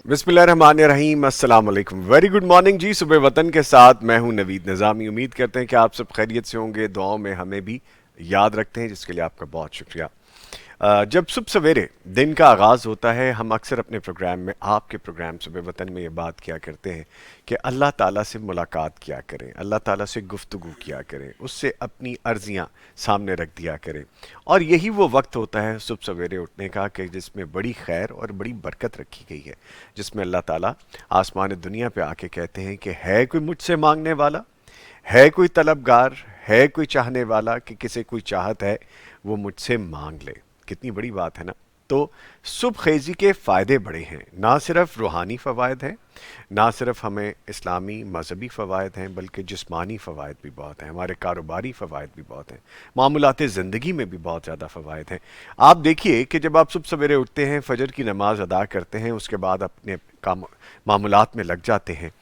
बिस्मिल्लाहिर्रहमानिर्रहीम, अस्सलाम वालेकुम। वेरी गुड मॉर्निंग जी। सुबह वतन के साथ मैं हूं नवीद निज़ामी। उम्मीद करते हैं कि आप सब खैरियत से होंगे, दुआओं में हमें भी याद रखते हैं, जिसके लिए आपका बहुत शुक्रिया। जब सुबह सवेरे दिन का आगाज़ होता है, हम अक्सर अपने प्रोग्राम में, आपके प्रोग्राम सुबह वतन में, ये बात किया करते हैं कि अल्लाह ताला से मुलाकात किया करें, अल्लाह ताला से गुफ्तगू किया करें, उससे अपनी अर्जियां सामने रख दिया करें। और यही वो वक्त होता है सुबह सवेरे उठने का कि जिसमें बड़ी खैर और बड़ी बरकत रखी गई है, जिसमें अल्लाह ताला आसमान दुनिया पे आके कहते हैं कि है कोई मुझसे मांगने वाला, है कोई तलबगार, है कोई चाहने वाला, कि किसे कोई चाहत है वो मुझसे मांग ले। कितनी बड़ी बात है ना। तो सुबह खेजी के फ़ायदे बड़े हैं, ना सिर्फ रूहानी फ़वायद हैं, ना सिर्फ हमें इस्लामी मजहबी फ़वायद हैं, बल्कि जिस्मानी फ़वायद भी बहुत हैं, हमारे कारोबारी फ़वायद भी बहुत हैं, मामूलात ज़िंदगी में भी बहुत ज़्यादा फ़वायद हैं। आप देखिए कि जब आप सुबह सवेरे उठते हैं, फजर की नमाज अदा करते हैं, उसके बाद अपने काम मामूलात में लग जाते हैं,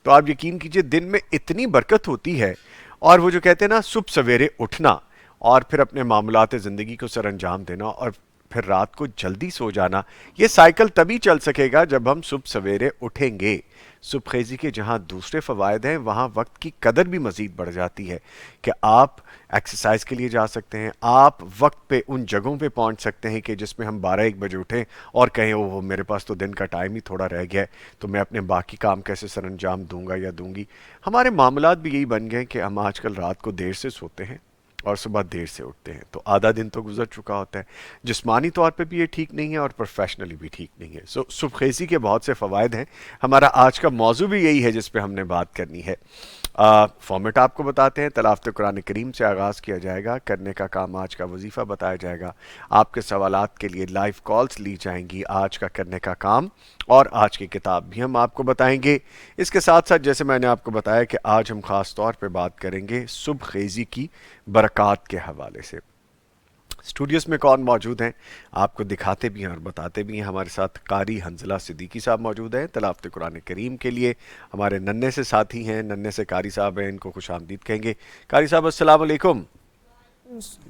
तो आप यकीन कीजिए दिन में इतनी बरकत होती है। और वो जो कहते हैं ना, सुबह सवेरे उठना और फिर अपने मामूलात ज़िंदगी को सर अंजाम देना और फिर रात को जल्दी सो जाना, ये साइकिल तभी चल सकेगा जब हम सुबह सवेरे उठेंगे। सुबह खेजी के जहाँ दूसरे फ़वायद हैं, वहाँ वक्त की कदर भी मज़ीद बढ़ जाती है कि आप एक्सरसाइज के लिए जा सकते हैं, आप वक्त पे उन जगहों पे पहुंच सकते हैं कि जिसमें हम 12-1 बजे उठें और कहें ओह मेरे पास तो दिन का टाइम ही थोड़ा रह गया है, तो मैं अपने बाकी काम कैसे सर अंजाम दूंगा या दूंगी। हमारे मामलात भी यही बन गए कि हम आजकल रात को देर से सोते हैं और सुबह देर से उठते हैं, तो आधा दिन तो गुजर चुका होता है। जिस्मानी तौर पे भी ये ठीक नहीं है और प्रोफेशनली भी ठीक नहीं है। सो सुबखेज़ी के बहुत से फ़वायद हैं। हमारा आज का मौजू भी यही है जिस पे हमने बात करनी है। फॉर्मेट आपको बताते हैं। तलावत कुरान करीम से आगाज़ किया जाएगा, करने का काम आज का वजीफ़ा बताया जाएगा, आपके सवालात के लिए लाइव कॉल्स ली जाएंगी, आज का करने का काम और आज की किताब भी हम आपको बताएंगे। इसके साथ साथ जैसे मैंने आपको बताया कि आज हम ख़ास तौर पे बात करेंगे सुबह खेज़ी की बरक़ात के हवाले से। स्टूडियोज़ में कौन मौजूद हैं आपको दिखाते भी हैं और बताते भी हैं। हमारे साथ कारी हंजला सिद्दीकी साहब मौजूद हैं तलावत कुरान करीम के लिए। हमारे नन्हे से साथी हैं, नन्हे से कारी साहब हैं, इनको खुश आमदीद कहेंगे। कारी साहब अस्सलाम वालेकुम।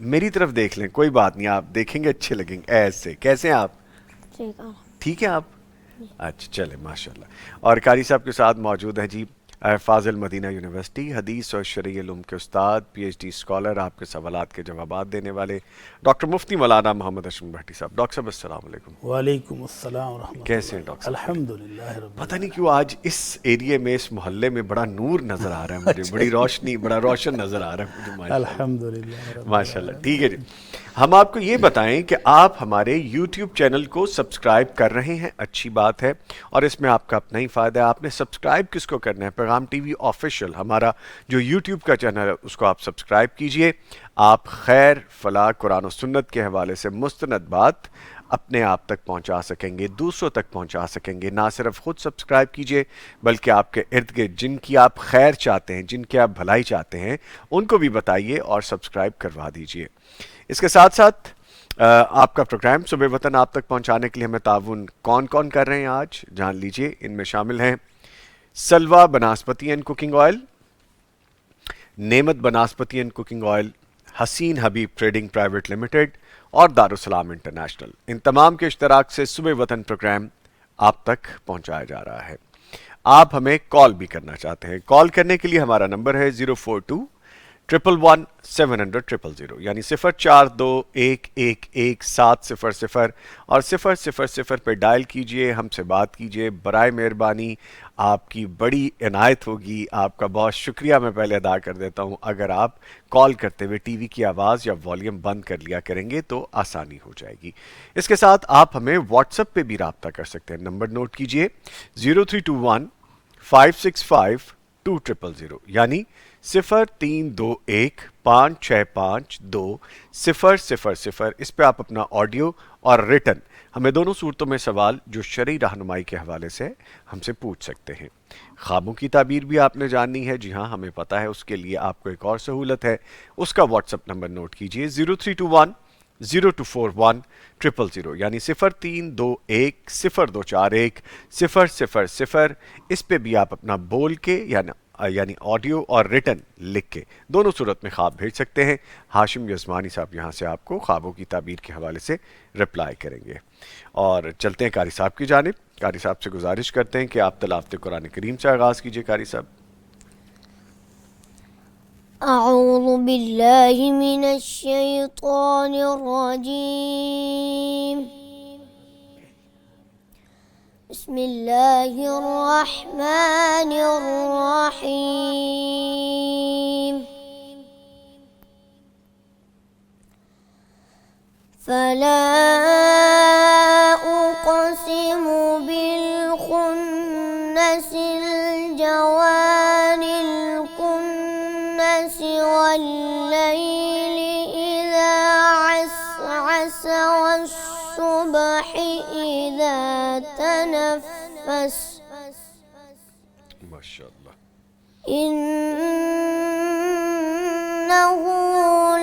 मेरी तरफ देख लें, कोई बात नहीं, आप देखेंगे अच्छे लगेंगे ऐसे। कैसे हैं आप? ठीक है। ठीक है आप? अच्छा चले माशाल्लाह। और कारी साहब के साथ मौजूद हैं जी फाजिल मदीना यूनिवर्सिटी हदीस और शरई उलूम के उस्ताद, पीएचडी स्कॉलर, आपके सवालात के जवाबात देने वाले डॉक्टर मुफ्ती मौलाना मोहम्मद अशरफ भट्टी साहब। डॉक्टर साहब अस्सलाम वालेकुम। वालेकुम अस्सलाम व कैसे हैं रहमतुल्लाह। डॉक्टर साहब? अल्हम्दुलिल्लाह रब्बिल पता नहीं क्यों आज इस एरिया में, इस मोहल्ले में बड़ा नूर नजर आ रहा है मुझे, अच्छा बड़ी रोशनी, बड़ा रोशन नजर आ रहा है मुझे माशाल्लाह। अल्हम्दुलिल्लाह रब्बिल माशाल्लाह, ठीक है जी। आलमीन। हम आपको ये बताएं कि आप हमारे YouTube चैनल को सब्सक्राइब कर रहे हैं, अच्छी बात है, और इसमें आपका अपना ही फ़ायदा है। आपने सब्सक्राइब किसको करना है? पैगाम टीवी ऑफिशियल, हमारा जो YouTube का चैनल है उसको आप सब्सक्राइब कीजिए। आप खैर, फलाह, कुरान और सुन्नत के हवाले से मुस्तनद बात अपने आप तक पहुंचा सकेंगे, दूसरों तक पहुंचा सकेंगे। ना सिर्फ खुद सब्सक्राइब कीजिए, बल्कि आपके इर्द गिर्द जिनकी आप खैर चाहते हैं, जिनकी आप भलाई चाहते हैं, उनको भी बताइए और सब्सक्राइब करवा दीजिए। इसके साथ साथ आपका प्रोग्राम सुबह वतन आप तक पहुंचाने के लिए हमें ताउन कौन कौन कर रहे हैं आज जान लीजिए। इनमें शामिल हैं सलवा बनास्पति एंड कुकिंग ऑयल, नेमत बनास्पति एंड कुकिंग ऑयल, हसीन हबीब ट्रेडिंग प्राइवेट लिमिटेड और दारुसलाम इंटरनेशनल। इन तमाम के इश्तराक से सुबह वतन प्रोग्राम आप तक पहुंचाया जा रहा है। आप हमें कॉल भी करना चाहते हैं, कॉल करने के लिए हमारा नंबर है 042-111-700-000, यानी 0421111700 और 000 पर डायल कीजिए, हमसे बात कीजिए। बराए मेहरबानी आपकी बड़ी इनायत होगी, आपका बहुत शुक्रिया मैं पहले अदा कर देता हूं। अगर आप कॉल करते हुए टीवी की आवाज़ या वॉल्यूम बंद कर लिया करेंगे तो आसानी हो जाएगी। इसके साथ आप हमें व्हाट्सएप पे भी रब्ता कर सकते हैं। नंबर नोट कीजिए 0321-565-2000, यानी 0321-565-2000। इस पे आप अपना ऑडियो और रिटन, हमें दोनों सूरतों में सवाल जो शरई रहनुमाई के हवाले से हमसे पूछ सकते हैं। ख्वाबों की ताबीर भी आपने जाननी है? जी हाँ, हमें पता है, उसके लिए आपको एक और सहूलत है। उसका व्हाट्सएप नंबर नोट कीजिए 0321-0241-000, यानी 0321-0241-000। इस पे भी आप अपना बोल के यानी ऑडियो और रिटन लिख के दोनों सूरत में ख्वाब भेज सकते हैं। हाशिम यजमानी साहब यहाँ से आपको ख्वाबों की ताबीर के हवाले से रिप्लाई करेंगे। और चलते हैं कारी साहब की जानिब। قاری صاحب سے گزارش کرتے ہیں کہ آپ تلاوت قرآن کریم سے آغاز کیجئے قاری صاحب۔ أعوذ بالله من الشيطان الرجيم. بسم الله الرحمن الرحيم. فلا أقسم بالخنس الجوار الكنس والليل إذا عسعس والصبح إذا تنفس ماشاء اللہ۔ إنه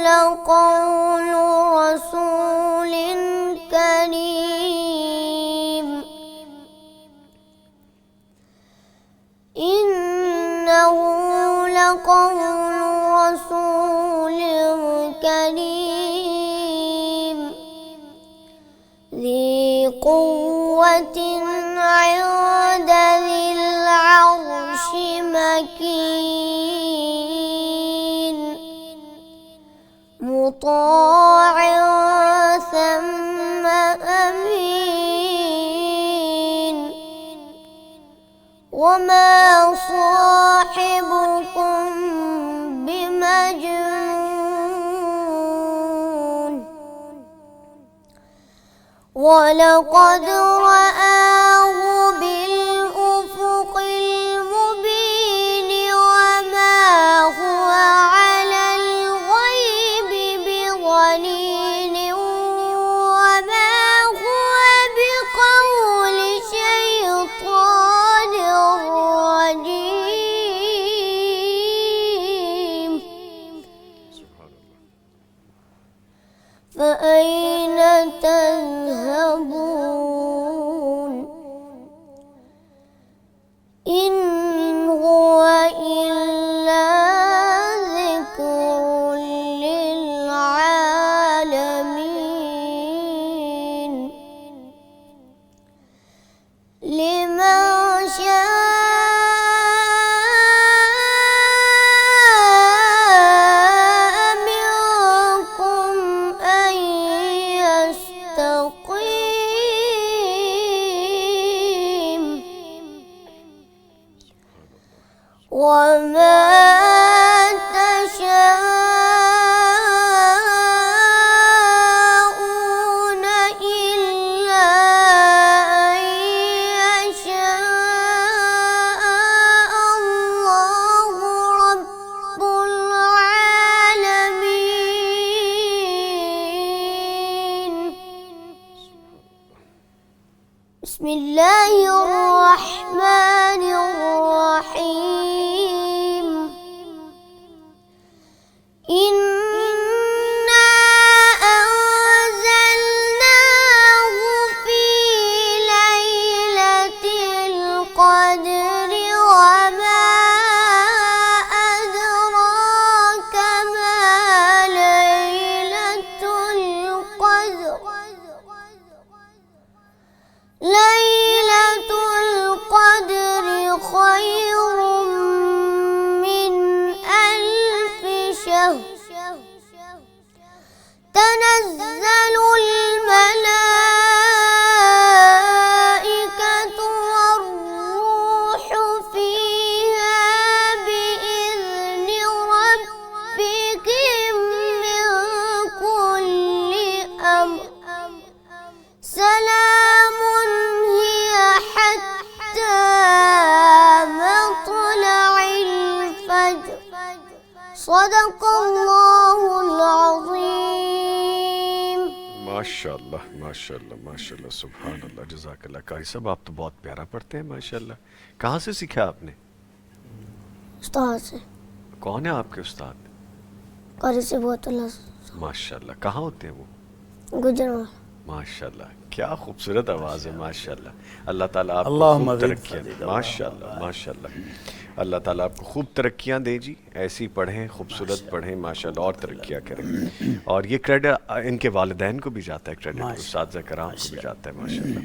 لقول رسول كريم. إنه لقول رسول كريم ذي قوة عند ذي العرش مكين مطاع ثم أمين. وما صاحبكم بمجنون ولقد رآه بالأفق المبين وما هو على الغيب بضنين وما هو بقول شيطان رجيم. فأين تذهبون إن هو إلا ذكر للعالمين لمن شاء منكم أن يستقيم. وما تشاءون إلا أن يشاء الله رب العالمين. بسم الله الرحمن الرحيم. إنا أنزلناه في ليلة القدر وما أدراك ما ليلة القدر. ليلة القدر خير من ألف شهر. تنزل الملائكة والروح فيها بإذن ربهم من كل أمر. سلام هي حتى مطلع الفجر. صدق الله العظيم. ماشاء اللہ ماشاء اللہ ماشاء اللہ، سبحان اللہ، جزاک اللہ۔ قاری صاحب آپ تو بہت پیارا پڑھتے ہیں ماشاء اللہ۔ کہاں سے سیکھا آپ نے؟ استاد سے کون ہے آپ کے استاد؟ قاری سے بہت اللہ ماشاء اللہ، کہاں ہوتے ہیں وہ؟ گجرا. ماشاء اللہ، کیا خوبصورت آواز ہے ماشاء اللہ۔ اللہ تعالیٰ آپ کو اللہم خوب زد ترقیاں دے، فضیلہ. ماشاء اللہ ماشاء اللہ۔ اللہ تعالیٰ آپ کو خوب ترقیاں دے جی، ایسی پڑھیں، خوبصورت پڑھیں ماشاء اللہ، اور ترقیاں کریں۔ اور یہ کریڈٹ ان کے والدین کو بھی جاتا ہے، کریڈٹ ماشاء اساتذہ کرام کو بھی جاتا ہے ماشاء اللہ۔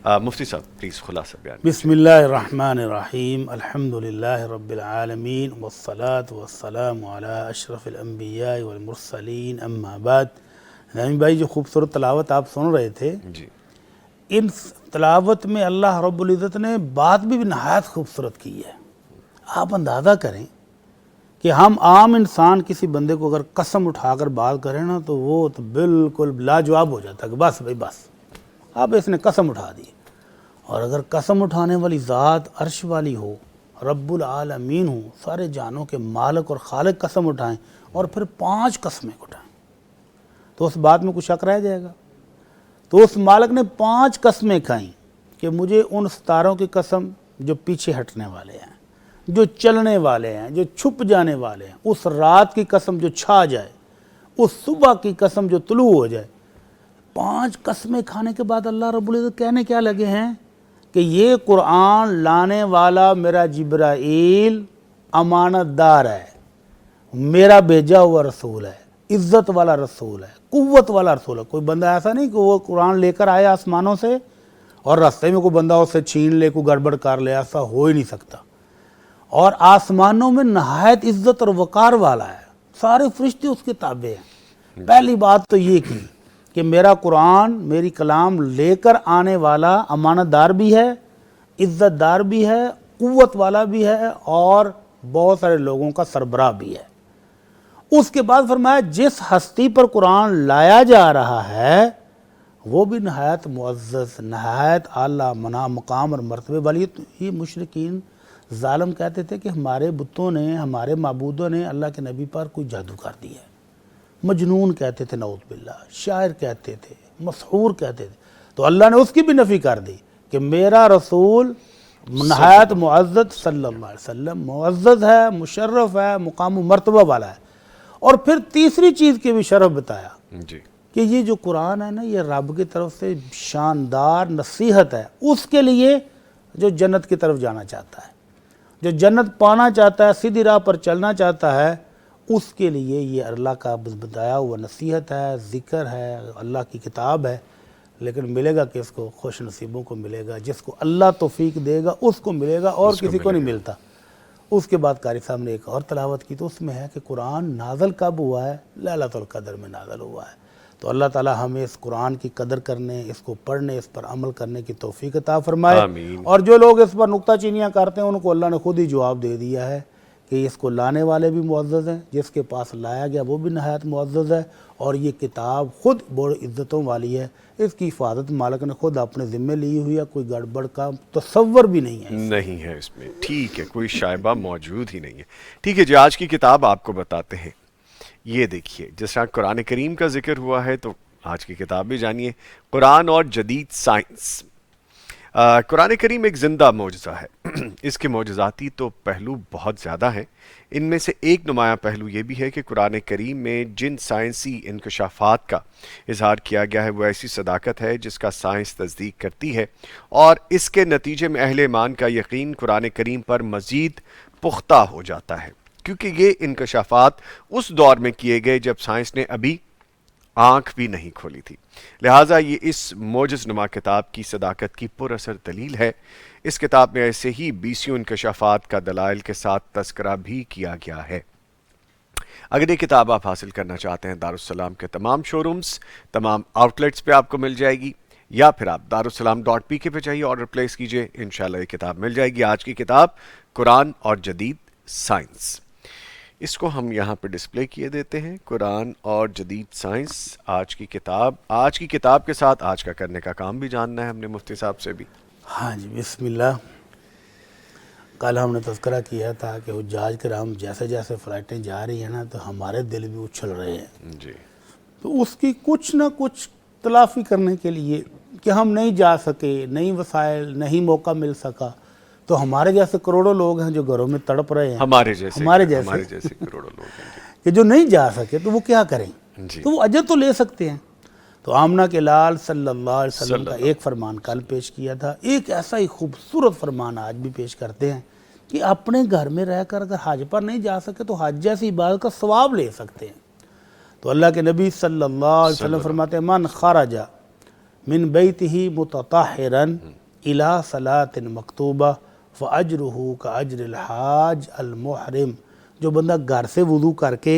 مفتی صاحب پلیز خلاصہ بیان. بسم اللہ الرحمن الرحیم الحمدللہ رب العالمین والصلاة والسلام علی اشرف الانبیاء والمرسلین اما بعد. نعیم بھائی جو خوبصورت تلاوت آپ سن رہے تھے، جی ان تلاوت میں اللہ رب العزت نے بات بھی نہایت خوبصورت کی ہے. آپ اندازہ کریں کہ ہم عام انسان کسی بندے کو اگر قسم اٹھا کر بات کریں نا تو وہ تو بالکل لاجواب ہو جاتا ہے کہ بس بھائی بس اب اس نے قسم اٹھا دی. اور اگر قسم اٹھانے والی ذات عرش والی ہو، رب العالمین ہو، سارے جانوں کے مالک اور خالق قسم اٹھائیں اور پھر 5 قسمیں اٹھائیں تو اس بات میں کچھ شک رہ جائے گا. تو اس مالک نے 5 قسمیں کھائیں کہ مجھے ان ستاروں کی قسم جو پیچھے ہٹنے والے ہیں، جو چلنے والے ہیں، جو چھپ جانے والے ہیں، اس رات کی قسم جو چھا جائے، اس صبح کی قسم جو طلوع ہو جائے. 5 قسمیں کھانے کے بعد اللہ رب العزت کہنے کیا لگے ہیں کہ یہ قرآن لانے والا میرا جبرائیل امانت دار ہے، میرا بھیجا ہوا رسول ہے، عزت والا رسول ہے، قوت والا رسول ہے. کوئی بندہ ایسا نہیں کہ وہ قرآن لے کر آیا آسمانوں سے اور راستے میں کوئی بندہ اسے چھین لے، کوئی گڑبڑ کر لے، ایسا ہو ہی نہیں سکتا. اور آسمانوں میں نہایت عزت اور وقار والا ہے، سارے فرشتے اس کے تابع ہیں. پہلی بات تو یہ کی کہ میرا قرآن، میری کلام لے کر آنے والا امانت دار بھی ہے، عزت دار بھی ہے، قوت والا بھی ہے اور بہت سارے لوگوں کا سربراہ بھی ہے. اس کے بعد فرمایا جس ہستی پر قرآن لایا جا رہا ہے وہ بھی نہایت معزز، نہایت اعلیٰ مقام اور مرتبے والی. یہ مشرکین ظالم کہتے تھے کہ ہمارے بتوں نے، ہمارے معبودوں نے اللہ کے نبی پر کوئی جادو کر دیا ہے. مجنون کہتے تھے، نعوذ باللہ، شاعر کہتے تھے، مسحور کہتے تھے. تو اللہ نے اس کی بھی نفی کر دی کہ میرا رسول نہایت معزز صلی اللہ علیہ وسلم معزز ہے، مشرف ہے، مقام و مرتبہ والا ہے. اور پھر تیسری چیز کی بھی شرف بتایا جی کہ یہ جو قرآن ہے نا، یہ رب کی طرف سے شاندار نصیحت ہے اس کے لیے جو جنت کی طرف جانا چاہتا ہے، جو جنت پانا چاہتا ہے، سیدھی راہ پر چلنا چاہتا ہے، اس کے لیے یہ اللہ کا بتایا ہوا نصیحت ہے، ذکر ہے، اللہ کی کتاب ہے. لیکن ملے گا کس کو؟ خوش نصیبوں کو ملے گا، جس کو اللہ توفیق دے گا اس کو ملے گا اور کسی کو نہیں ملتا. اس کے بعد قاری صاحب نے ایک اور تلاوت کی تو اس میں ہے کہ قرآن نازل کب ہوا ہے؟ لیلۃ القدر میں نازل ہوا ہے. تو اللہ تعالی ہمیں اس قرآن کی قدر کرنے، اس کو پڑھنے، اس پر عمل کرنے کی توفیق عطا فرمائے. آمین. اور جو لوگ اس پر نکتہ چینیاں کرتے ہیں ان کو اللہ نے خود ہی جواب دے دیا ہے کہ اس کو لانے والے بھی معزز ہیں، جس کے پاس لایا گیا وہ بھی نہایت معزز ہے، اور یہ کتاب خود بڑی عزتوں والی ہے. اس کی حفاظت مالک نے خود اپنے ذمے لی ہوئی ہے، کوئی گڑبڑ کا تصور بھی نہیں ہے. نہیں ہے اس میں. ٹھیک ہے، کوئی شائبہ موجود ہی نہیں ہے. ٹھیک ہے جی، آج کی کتاب آپ کو بتاتے ہیں. یہ دیکھیے، جس طرح قرآن کریم کا ذکر ہوا ہے تو آج کی کتاب بھی جانیے. قرآن اور جدید سائنس. قرآن کریم ایک زندہ معجزہ ہے. اس کے معجزاتی تو پہلو بہت زیادہ ہیں. ان میں سے ایک نمایاں پہلو یہ بھی ہے کہ قرآن کریم میں جن سائنسی انکشافات کا اظہار کیا گیا ہے وہ ایسی صداقت ہے جس کا سائنس تصدیق کرتی ہے، اور اس کے نتیجے میں اہل ایمان کا یقین قرآن کریم پر مزید پختہ ہو جاتا ہے، کیونکہ یہ انکشافات اس دور میں کیے گئے جب سائنس نے ابھی آنکھ بھی نہیں کھولی تھی. لہٰذا یہ اس معجز نما کتاب کی صداقت کی پر اثر دلیل ہے. اس کتاب میں ایسے ہی 20 انکشافات کا دلائل کے ساتھ تذکرہ بھی کیا گیا ہے. اگر یہ کتاب آپ حاصل کرنا چاہتے ہیں دارالسلام کے تمام شورومز، تمام آؤٹلیٹس پہ آپ کو مل جائے گی، یا پھر آپ darussalam.pk پہ جائیے، آرڈر پلیس کیجئے، انشاءاللہ یہ کتاب مل جائے گی. آج کی کتاب قرآن اور جدید سائنس. اس کو ہم یہاں پہ ڈسپلے کیے دیتے ہیں. قرآن اور جدید سائنس آج کی کتاب. آج کی کتاب کے ساتھ آج کا کرنے کا کام بھی جاننا ہے ہم نے مفتی صاحب سے بھی. ہاں جی، بسم اللہ. کل ہم نے تذکرہ کیا تھا کہ حجاج کرام جیسے جیسے فلائٹیں جا رہی ہیں نا تو ہمارے دل بھی اچھل رہے ہیں. جی. تو اس کی کچھ نہ کچھ تلافی کرنے کے لیے کہ ہم نہیں جا سکے، نہیں وسائل، نہیں موقع مل سکا، تو ہمارے جیسے کروڑوں لوگ ہیں جو گھروں میں تڑپ رہے ہیں، ہمارے جیسے کروڑوں لوگ ہیں کہ جو نہیں جا سکے تو وہ کیا کریں؟ جی. تو وہ اجر تو لے سکتے ہیں. تو آمنہ کے لال صلی اللہ علیہ وسلم کا ایک فرمان کل پیش کیا تھا. ایک ایسا ہی خوبصورت فرمان آج بھی پیش کرتے ہیں کہ اپنے گھر میں رہ کر اگر حج پر نہیں جا سکے تو حج جیسی عبادت کا ثواب لے سکتے ہیں. تو اللہ کے نبی صلی اللہ علیہ وسلم فرماتے ہیں من خرج मिन बैतिही मुतताहिरन इला सलातिन मकतूबा फ़अज्रुहु कअज्रिल हाज अल मुहरिम। जो बंदा घर से वुज़ू करके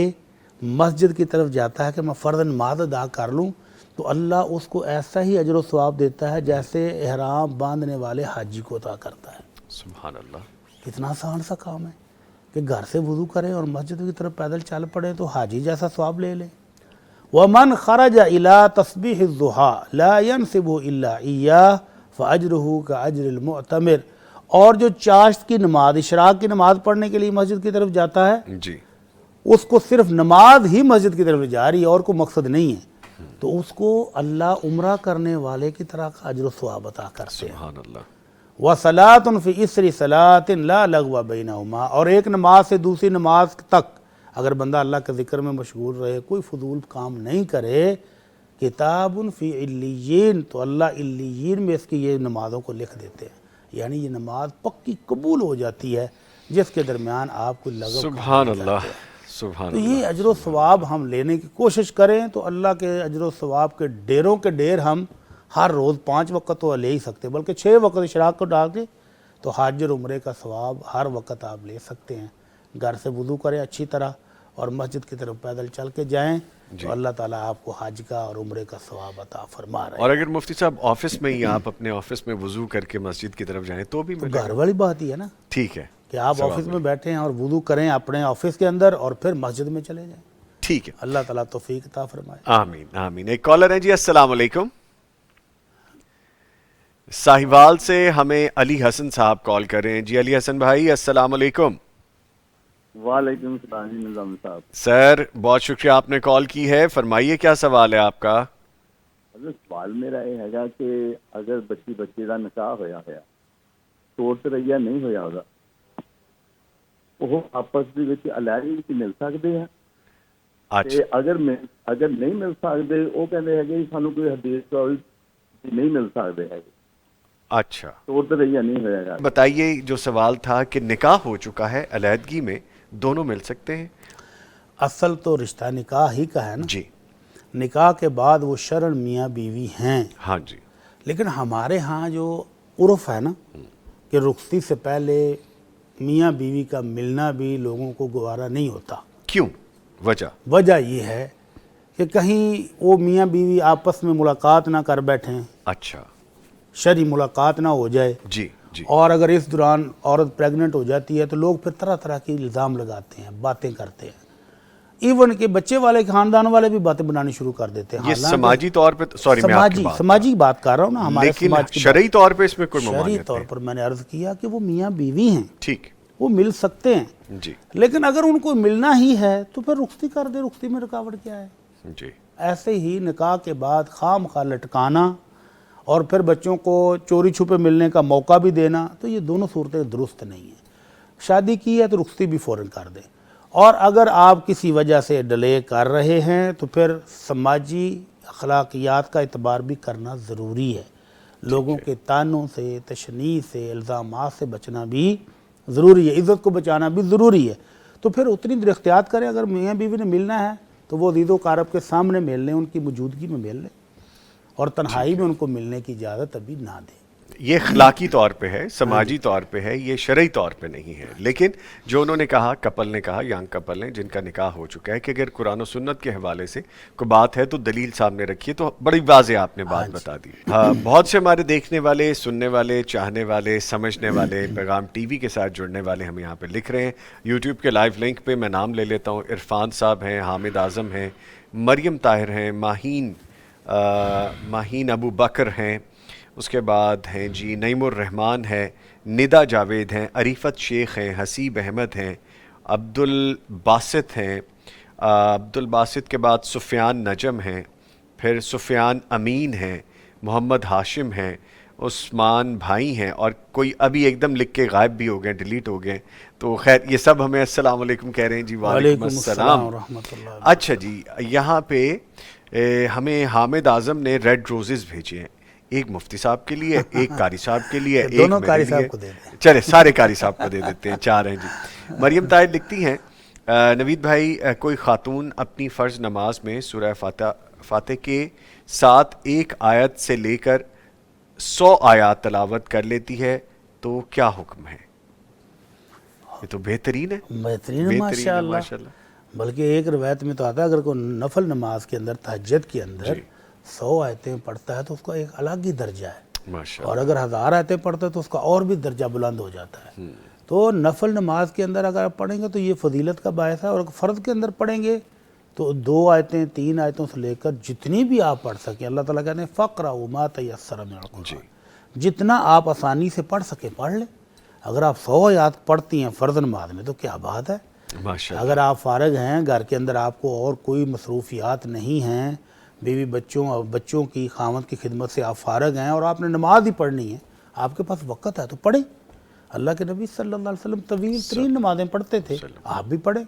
मस्जिद की तरफ जाता है कि मैं फ़र्ज़ नमाज अदा कर लूँ, तो अल्लाह उसको ऐसा ही अजर व सवाब देता है जैसे एहराम बांधने वाले हाजी को अता करता है। सुभान अल्लाह। कितना आसान सा काम है कि घर से वुज़ू करें और मस्जिद की तरफ पैदल चल पड़े तो हाजी जैसा सवाब ले लें। वमन खरज इला तस्बीह ज़ुहा ला यनसिबु इल्ला इय्याह फ़अज्रुहु कअज्रिल मुअतमिर। और जो चाश्त की नमाज, इशराक की नमाज पढ़ने के लिए मस्जिद की तरफ जाता है, जी, उसको सिर्फ नमाज ही मस्जिद की तरफ जा रही है और कोई मकसद नहीं है, तो उसको अल्लाह उम्रा करने वाले की तरह का अजर सवाब अता करते हैं। सुभान अल्लाह। व सलातुन फ़ी इसरी सलातिन ला लगवा बैनहुमा। और एक नमाज से दूसरी नमाज तक अगर बंदा अल्लाह के ज़िक्र में मशगूल रहे, कोई फजूल काम नहीं करे, किताबुन फ़ी इल्लियीन, तो अल्लाह इल्लियीन में इसकी ये नमाज़ों को लिख देते हैं। यानी ये नमाज पक्की कबूल हो जाती है जिसके दरमियान आप कोई लगव सुभान अल्लाह, सुभान तो अल्लाह। ये अजर सवाब हम लेने की कोशिश करें तो अल्लाह के अजर सवाब के ढेरों के ढेर हम हर रोज़ 5 वक्त तो ले ही सकते, बल्कि 6 वक्त इशराक को डाल के तो हज और उम्रे का सवाब हर वक्त आप ले सकते हैं। घर से वुज़ू करें अच्छी तरह और मस्जिद की तरफ पैदल चल के जाएं तो अल्लाह ताला आपको हज का और उम्रे का सवाब अता फरमा रहे हैं। और अगर मुफ्ती साहब ऑफिस में ही आप अपने ऑफिस में वुज़ू करके मस्जिद की तरफ जाएं तो भी तो मिलेगा? घर वाली बात ही है ना ठीक है, कि आप ऑफिस में बैठे हैं और वुज़ू करें अपने ऑफिस के अंदर और फिर मस्जिद में चले जाएं। ठीक है। अल्लाह ताला तौफीक अता फरमाए। आमीन आमीन। एक कॉलर है जी, अस्सलाम वालेकुम। साहिवाल से हमें अली हसन साहब कॉल कर रहे हैं। जी अली हसन भाई, अस्सलाम वालेकुम। वालेकुम सलाम जी निज़ाम साहब। सर बहुत शुक्रिया आपने कॉल की है, फरमाइए क्या सवाल है आपका? अगर सवाल मेरा ये हैगा कि अगर बच्चे का निकाह होया तोड़ तरैया नहीं होया ਉਹਦਾ, ਉਹ ਆਪਸ ਦੇ ਵਿੱਚ ਅਲੈਰੀ ਵਿੱਚ ਮਿਲ ਸਕਦੇ ਆ अच्छा, ਤੇ ਅਗਰ ਨਹੀਂ ਮਿਲ ਸਕਦੇ ਉਹ ਕਹਿੰਦੇ ਹੈਗੇ ਜੀ ਸਾਨੂੰ ਕੋਈ ਹਦੀਸ ਕੋਲ ਨਹੀਂ ਮਿਲ ਸਕਦੇ ਹੈਗੇ, अच्छा तोड़ तरैया नहीं होएगा। बताइए, जो सवाल था कि निकाह हो चुका है, अलहदगी में दोनों मिल सकते हैं? असल तो रिश्ता निकाह ही का है ना, जी निकाह के बाद वो शरण मियाँ बीवी हैं, हाँ जी, लेकिन हमारे यहाँ जो उर्फ है ना कि रुखसती से पहले मियाँ बीवी का मिलना भी लोगों को गवारा नहीं होता। क्यों? वजह ये है कि कहीं वो मियाँ बीवी आपस में मुलाकात ना कर बैठें, अच्छा शरी मुलाकात ना हो जाए, जी जी, और अगर इस दौरान औरत प्रेग्नेंट हो जाती है तो लोग फिर तरह तरह के इल्ज़ाम लगाते हैं, बातें करते हैं। इवन के बच्चे वाले खानदान वाले भी बातें बनानी शुरू कर देते हैं। ये हालांकि समाजी तौर पे, सॉरी मैं आपकी बात समाजी बात कर रहा हूँ ना, हमारे लेकिन समाज की शरई तौर पे इसमें कोई शरई ममानियत तौर नहीं। पर मैंने अर्ज किया कि वो मियाँ बीवी हैं, ठीक, वो मिल सकते हैं, जी लेकिन अगर उनको मिलना ही है तो फिर रुखसती कर दे, रुखसती में रुकावट क्या है। जी, ऐसे ही निकाह के बाद खामखा लटकाना और फिर बच्चों को चोरी छुपे मिलने का मौका भी देना, तो ये दोनों सूरतें दुरुस्त नहीं हैं। शादी की है तो रुखसती भी फ़ौरन कर दें, और अगर आप किसी वजह से डिले कर रहे हैं तो फिर समाजी अखलाकियात का एतबार भी करना ज़रूरी है। लोगों के तानों से, तशनी से, इल्ज़ामात से बचना भी ज़रूरी है, इज़्ज़त को बचाना भी ज़रूरी है। तो फिर उतनी देर एहतियात करें, अगर मियाँ बीवी ने मिलना है तो वो अज़ीज़ व अक़ारब के सामने मिल लें, उनकी मौजूदगी में मिल लें, और तन्हाई में उनको मिलने की इजाज़त अभी ना दें। ये अखलाकी तौर पे है, समाजी तौर पे है, ये शरई तौर पे नहीं है। लेकिन जो उन्होंने कहा, कपल ने कहा, यंग कपल ने जिनका निकाह हो चुका है, कि अगर कुरान और सुन्नत के हवाले से कोई बात है तो दलील सामने रखिए, तो बड़ी वाज़ेह आपने बात बता दी। हाँ, बहुत से हमारे देखने वाले, सुनने वाले, चाहने वाले, समझने वाले, पैगाम टीवी के साथ जुड़ने वाले हमें यहाँ पे लिख रहे हैं। यूट्यूब के लाइव लिंक पे मैं नाम ले लेता हूँ, इरफान साहब हैं, हामिद आज़म हैं, मरियम ताहिर हैं, माहीन अबू बकर हैं, उसके बाद हैं जी नईमुर रहमान है, निदा जावेद हैं, अरीफत शेख हैं, हसीब अहमद हैं, अब्दुल बासित हैं, अब्दुल बासित के बाद सुफियान नजम हैं, फिर सुफियान अमीन हैं, मोहम्मद हाशिम हैं, उस्मान भाई हैं, और कोई अभी एकदम लिख के गायब भी हो गए, डिलीट हो गए। तो खैर ये सब हमें अस्सलाम वालेकुम कह रहे हैं जी। वालेकुम अस्सलाम। अच्छा जी, यहाँ पे हमें हामिद आज़म ने रेड रोजेस भेजे हैं, एक मुफ्ती साहब के लिए, एक कारी साहब के लिए, एक दोनों मेरे कारी लिए। साहब को दे दें। चले सारे कारी साहब को दे देते हैं, 4 हैं जी। मरियम ताहिर लिखती हैं, नवीद भाई, कोई खातून अपनी फ़र्ज़ नमाज में सूरह फातिहा के साथ एक आयत से लेकर 100 आयत तलावत कर लेती है तो क्या हुक्म है? ये तो बेहतरीन है, बेहतरीन बेहतरीन है, माशाअल्लाह। माशाअल्लाह। बल्कि एक रवायत में तो आता है अगर कोई नफल नमाज के अंदर तहज्जुद के अंदर जी। 100 आयतें पढ़ता है तो उसका एक अलग ही दर्जा है, माशाअल्लाह। और अगर 1000 आयतें पढ़ता है तो उसका और भी दर्जा बुलंद हो जाता है। तो नफल नमाज के अंदर अगर आप पढ़ेंगे तो ये फजीलत का बायस है, और अगर फ़र्द के अंदर पढ़ेंगे तो 2 आयतें 3 आयतों से लेकर जितनी भी आप पढ़ सकें, अल्लाह ताला कहते हैं फ़क़रअू मा तयस्सर मिनल क़ुरआन, जितना आप आसानी से पढ़ सके पढ़ लें। अगर आप 100 आयत पढ़ती हैं फ़र्द नमाज में तो क्या बात है। माशाअल्लाह। अगर आप फारग हैं, घर के अंदर आपको और कोई मसरूफियात नहीं हैं, बीवी बच्चों की खामद की खिदमत से आप फारग हैं और आपने नमाज ही पढ़नी है, आपके पास वक़्त है तो पढ़ें। अल्लाह के नबी सल्लल्लाहु अलैहि वसल्लम तवील तरीन नमाज़ें पढ़ते थे, आप भी पढ़ें।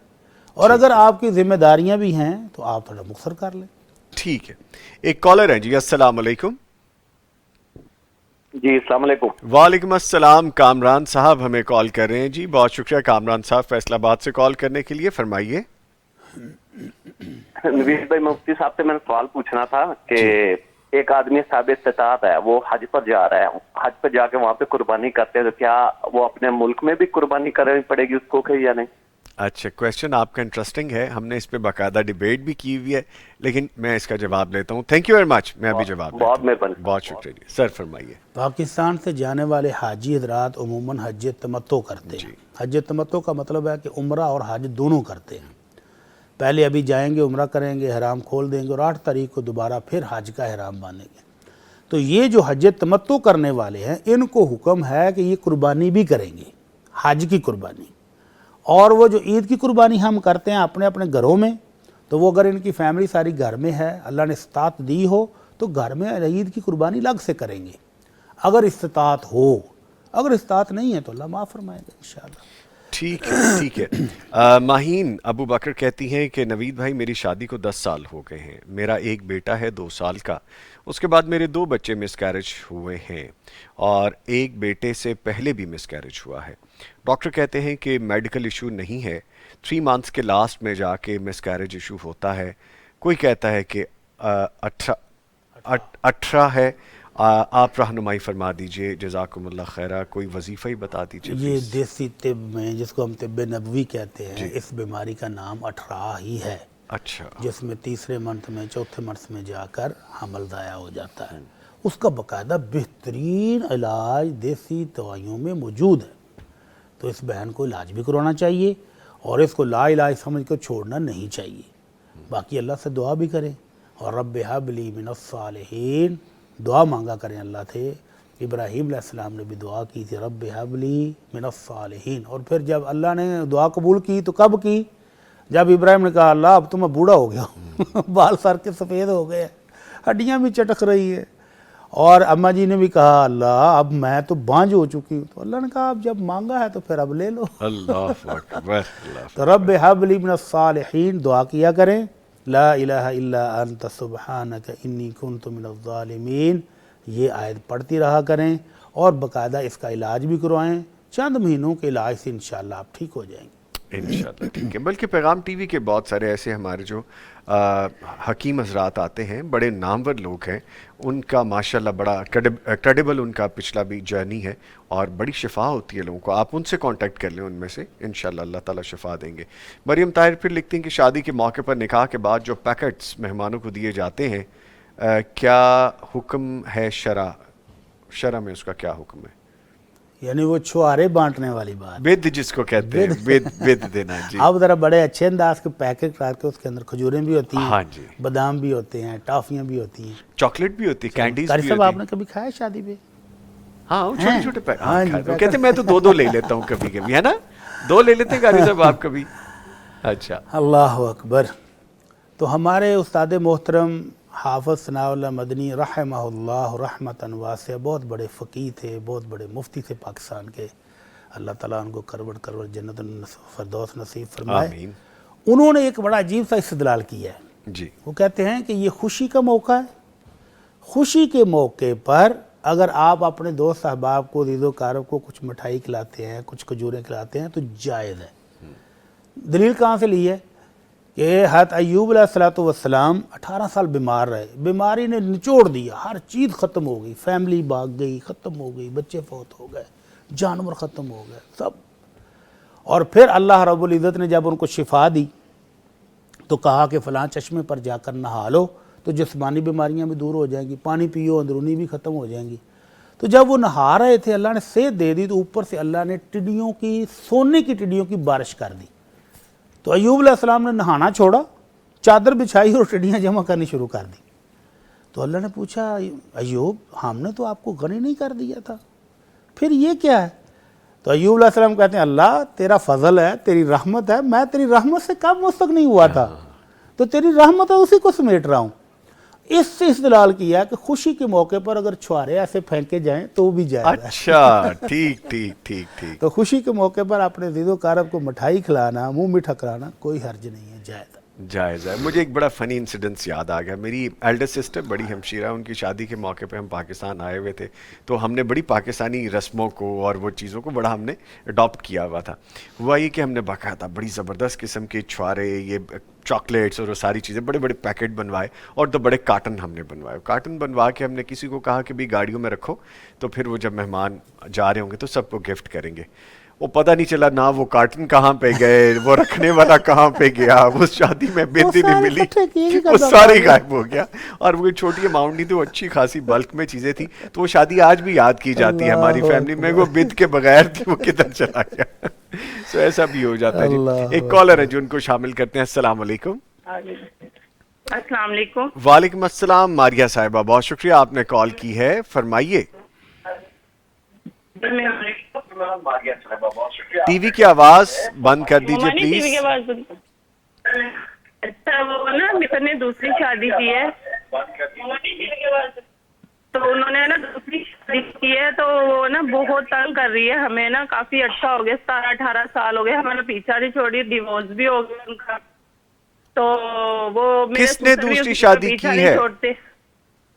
और अगर आपकी जिम्मेदारियां भी हैं तो आप थोड़ा मुख्तर कर लें। ठीक है, एक कॉलर है जी, अस्सलाम वालेकुम। जी अस्सलाम वालेकुम। वालेकुम अस्सलाम। कामरान साहब हमें कॉल कर रहे हैं जी, बहुत शुक्रिया कामरान साहब फैसलाबाद से कॉल करने के लिए, फरमाइए। नवीस भाई, मुफ्ती साहब से मैंने सवाल पूछना था कि एक आदमी साबित इस्तिताअत है, वो हज पर जा रहा है, हज पर जाके वहाँ पे कुर्बानी करते हैं, तो क्या वो अपने मुल्क में भी कुर्बानी करनी पड़ेगी उसको कि या नहीं? अच्छा, क्वेश्चन आपका इंटरेस्टिंग है, हमने इस पे बाकायदा डिबेट भी की हुई है, लेकिन मैं इसका जवाब लेता हूँ। Thank you very much. मैं अभी जवाब लेता बहुत हूँ। मेहरबानी। बहुत शुक्रिया जी। सर फरमाइए। पाकिस्तान से जाने वाले हाजी हजरात उमूमन हज तमत्तो करते हैं। हज तमत्तो का मतलब है कि उम्रा और हज दोनों करते हैं। पहले अभी जाएंगे, उम्रा करेंगे, हराम खोल देंगे और 8 तारीख को दोबारा फिर हज का हराम बांधेंगे। तो ये जो हज तमत्तो करने वाले हैं, इनको हुक्म है कि ये कुर्बानी भी करेंगे, हज की कुर्बानी। और वो जो ईद की कुर्बानी हम करते हैं अपने अपने घरों में, तो वो अगर इनकी फैमिली सारी घर में है, अल्लाह ने इस्तात दी हो, तो घर में ईद की कुर्बानी अलग से करेंगे अगर इस्तात हो। अगर इस्तात नहीं है तो अल्लाह माफ़ फरमाएगा इंशाअल्लाह। ठीक है, ठीक है। माहीन अबू बकर कहती हैं कि नवीद भाई, मेरी शादी को 10 साल हो गए हैं, मेरा एक बेटा है 2 साल का, उसके बाद मेरे 2 बच्चे मिसकैरेज हुए हैं और एक बेटे से पहले भी मिसकैरेज हुआ है। डॉक्टर कहते हैं कि मेडिकल इशू नहीं है, 3 मंथ्स के लास्ट में जाके मिसकैरेज इशू होता है। कोई कहता है कि 18 है। आप रहनुमाई फरमा दीजिए, जज़ाकुमुल्लाह खैरा, कोई वजीफ़ा ही बता दीजिए ये प्लीज़। देसी तिब में, जिसको हम तिब्बे नबवी कहते हैं, इस बीमारी का नाम 18 ही है, अच्छा, जिसमें तीसरे मंथ में, चौथे मंथ में जाकर हमल ज़ाया हो जाता है। उसका बाकायदा बेहतरीन इलाज देसी दवाइयों में मौजूद है। तो इस बहन को इलाज भी करवाना चाहिए और इसको ला इलाज समझ कर छोड़ना नहीं चाहिए। बाकी अल्लाह से दुआ भी करें और रब्बि हबली मिनस सालिहीन दुआ मांगा करें अल्लाह से। इब्राहीम अलैहिस्सलाम ने भी दुआ की थी, रब्बि हबली मिनस सालिहीन। और फिर जब अल्लाह ने दुआ कबूल की तो कब की? जब इब्राहिम ने कहा अल्लाह अब तो मैं बूढ़ा हो गया हूँ बाल सर के सफ़ेद हो गए, हड्डियाँ भी चटक रही है। और अम्मा जी ने भी कहा अल्लाह अब मैं तो बांझ हो चुकी हूँ। तो अल्लाह ने कहा अब जब मांगा है तो फिर अब ले लो। अल्लाह अकबर, अल्लाह तो रब्बि हबली मिनस सालिहीन दुआ किया करें। ला इलाहा इल्ला अंत सुब्हानक इन्नी कुन्तु मिनज़ ज़ालिमीन, ये आयत पढ़ती रहा करें और बाकायदा इसका इलाज भी करवाएं। चंद महीनों के इलाज से इंशाअल्लाह आप ठीक हो जाएंगे इंशाअल्लाह। ठीक है। बल्कि पैगाम टीवी के बहुत सारे ऐसे हमारे जो हकीम हजरात आते हैं, बड़े नामवर लोग हैं, उनका माशाल्लाह बड़ा क्रेडिबल उनका पिछला भी जर्नी है और बड़ी शिफा होती है लोगों को। आप उनसे कांटेक्ट कर लें, उनमें से इंशाल्लाह अल्लाह ताला शिफा देंगे। मरियम ताहिर फिर लिखती हैं कि शादी के मौके पर निकाह के बाद जो पैकेट्स मेहमानों को दिए जाते हैं, क्या हुक्म है शरा में उसका क्या हुक्म है? यानी वो छुआरे बांटने वाली बात। वेद जिसको कहते हैं, वेद देना जी। अब ज़रा बड़े अच्छे अंदाज के पैकेट रख के उसके अंदर खजूरें भी होती हैं, हाँ जी, बादाम भी होते हैं, टॉफियाँ भी होती हैं, चॉकलेट भी होती है, कैंडीज कारी भी साहब होती आपने कभी खाया शादी पे? हाँ, वो छोटे छोटे पैक। हाँ जी, वो कहते हैं मैं तो 2-2 ले लेता हूँ कभी कभी, है ना? 2 ले लेते हैं कारी साहब आप कभी? अच्छा, अल्लाह अकबर। तो हमारे उस्ताद मोहतरम हाफ़िज़ सनाउल्लाह मदनी रहमहुल्लाह रहमतन वासिया बहुत बड़े फ़कीह थे, बहुत बड़े मुफ्ती थे पाकिस्तान के। अल्लाह ताला उनको करवड़ जन्नत फ़िरदौस नसीब फरमाए। आमीन उन्होंने एक बड़ा अजीब सा इस्तेदलाल किया है। जी। वो कहते हैं कि ये खुशी का मौका है, खुशी के मौके पर अगर आप अपने दोस्त अहबाब को, दीदो कारब को कुछ मिठाई खिलाते हैं, कुछ खजूरें खिलाते हैं तो जायज़ है। दलील कहाँ से ली है کہ حضرت ایوب علیہ السلام 18 سال بیمار رہے, بیماری نے نچوڑ دیا, ہر چیز ختم ہو گئی, فیملی بھاگ گئی, ختم ہو گئی, بچے فوت ہو گئے, جانور ختم ہو گئے سب. اور پھر اللہ رب العزت نے جب ان کو شفا دی تو کہا کہ فلاں چشمے پر جا کر نہا لو تو جسمانی بیماریاں بھی دور ہو جائیں گی, پانی پیو اندرونی بھی ختم ہو جائیں گی. تو جب وہ نہا رہے تھے اللہ نے صحت دے دی تو اوپر سے اللہ نے ٹڈیوں کی, سونے کی ٹڈیوں کی بارش کر دی. تو ایوب علیہ السلام نے نہانا چھوڑا, چادر بچھائی اور ٹڈیاں جمع کرنی شروع کر دی. تو اللہ نے پوچھا ایوب ہم نے تو آپ کو غنی نہیں کر دیا تھا, پھر یہ کیا ہے؟ تو ایوب علیہ السلام کہتے ہیں اللہ تیرا فضل ہے, تیری رحمت ہے, میں تیری رحمت سے کب مستغنی نہیں ہوا تھا, تو تیری رحمت ہے اسی کو سمیٹ رہا ہوں. اس سے استدلال کیا کہ خوشی کے موقع پر اگر چھوارے ایسے پھینکے جائیں تو وہ بھی جائز ہے. اچھا ٹھیک ٹھیک ٹھیک ٹھیک. تو خوشی کے موقع پر اپنے عزیز و اقارب کو مٹھائی کھلانا, منہ میٹھا کرانا کوئی حرج نہیں ہے, جائز ہے. جائز ہے. مجھے ایک بڑا فنی انسیڈنس یاد آ گیا. میری ایلڈر سسٹر بڑی ہمشیرہ, ان کی شادی کے موقع پہ ہم پاکستان آئے ہوئے تھے, تو ہم نے بڑی پاکستانی رسموں کو اور وہ چیزوں کو بڑا ہم نے اڈاپٹ کیا ہوا تھا. ہوا یہ کہ ہم نے باقاعدہ بڑی زبردست قسم کے چھوارے, یہ چاکلیٹس اور وہ ساری چیزیں بڑے بڑے پیکٹ بنوائے, اور تو بڑے کارٹن ہم نے بنوائے. کارٹن بنوا کے ہم نے کسی کو کہا کہ بھی گاڑیوں میں رکھو, تو پھر وہ جب مہمان جا رہے ہوں گے تو سب کو گفٹ کریں گے. وہ پتہ نہیں چلا نہ وہ کارٹن کہاں پہ گئے, وہ رکھنے والا کہاں پہ گیا, وہ شادی میں بندی نہیں ملی, وہ سارے غائب ہو گیا. اور وہ چھوٹی اماؤنٹ نہیں تھی, وہ اچھی خاصی بلک میں چیزیں تھیں, تو وہ شادی آج بھی یاد کی جاتی ہے ہماری فیملی میں, وہ بند کے بغیر تھی وہ کدھر چلا گیا. سو ایسا بھی ہو جاتا ہے. جی ایک کالر ہے جو ان کو شامل کرتے ہیں. السلام علیکم. السلام علیکم. وعلیکم السلام ماریہ صاحبہ, بہت شکریہ آپ نے کال کی ہے, فرمائیے. ٹی وی کی آواز بند کر دیجیے پلیز. اچھا وہ نا میرے نے دوسری شادی کی ہے, تو انہوں نے نا دوسری شادی کی ہے, تو وہ نا بہت تنگ کر رہی ہے ہمیں نا, کافی اچھا ہو گیا, 17-18 سال ہو گئے, ہمارا پیچھا نہیں چھوڑی, ڈیورس بھی ہو گیا ان کا. تو وہ کس نے دوسری شادی کی ہے؟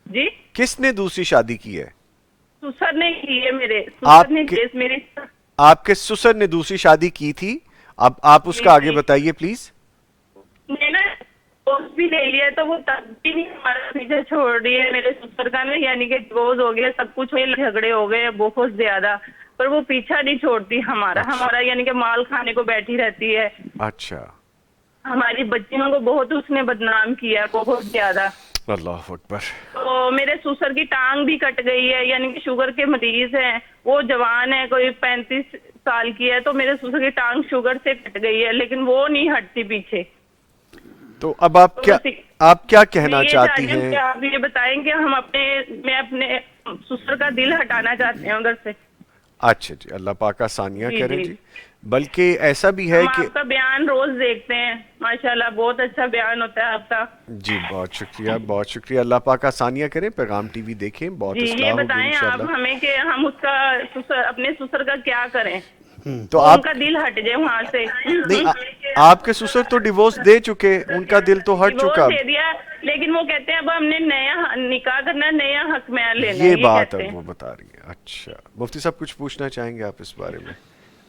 جی کس نے دوسری شادی کی ہے؟ سسر نے کی ہے, میرے سسر نے. میری آپ کے سسر نے دوسری شادی کی تھی, اب آپ اس کا آگے بتائیے پلیز. میں نے ڈیورس بھی لے لیا, تو وہ تب بھی نہیں ہمارا پیچھے چھوڑ رہی ہے میرے سسر کا نا, یعنی کہ ڈیورس ہو گیا, سب کچھ جھگڑے ہو گئے بہت زیادہ, پر وہ پیچھا نہیں چھوڑتی ہمارا یعنی کہ مال کھانے کو بیٹھی رہتی ہے. اچھا. ہماری بچیوں کو بہت اس نے بدنام کیا, بہت زیادہ. اللہ اکبر. تو میرے سسر کی ٹانگ بھی کٹ گئی ہے, یعنی کہ شوگر کے مریض ہیں, وہ جوان ہے, کوئی 35 سال کی ہے, تو میرے سسر کی ٹانگ شوگر سے کٹ گئی ہے, لیکن وہ نہیں ہٹتی پیچھے. تو اب آپ کیا کہنا چاہتی ہیں؟ آپ یہ بتائیں کہ میں اپنے سسر کا دل ہٹانا چاہتے ہیں ادھر سے. اچھا جی, اللہ پاک آسانیاں کریں. جی بلکہ ایسا بھی ہے کہ آپ کا بیان روز دیکھتے ہیں, ماشاءاللہ بہت اچھا بیان ہوتا ہے آپ کا. جی بہت شکریہ, بہت شکریہ. اللہ پاک آسانیاں کریں. پیغام ٹی وی دیکھیں, بہت جی اصلاح یہ ہوگی بتائیں آپ انشاءاللہ. ہمیں کہ ہم اس کا اپنے سسر کا کیا کریں, تو ان آپ کا دل ہٹ جائے وہاں سے. نہیں, آپ کے سسر تو ڈیورس دے چکے, ان کا دل تو ہٹ چکا. دے دیا, لیکن وہ کہتے ہیں اب ہم نے نیا نکاح کرنا, نیا حق میں لینا. یہ بات ہے وہ بتا رہی ہے. اچھا مفتی صاحب کچھ پوچھنا چاہیں گے آپ اس بارے میں؟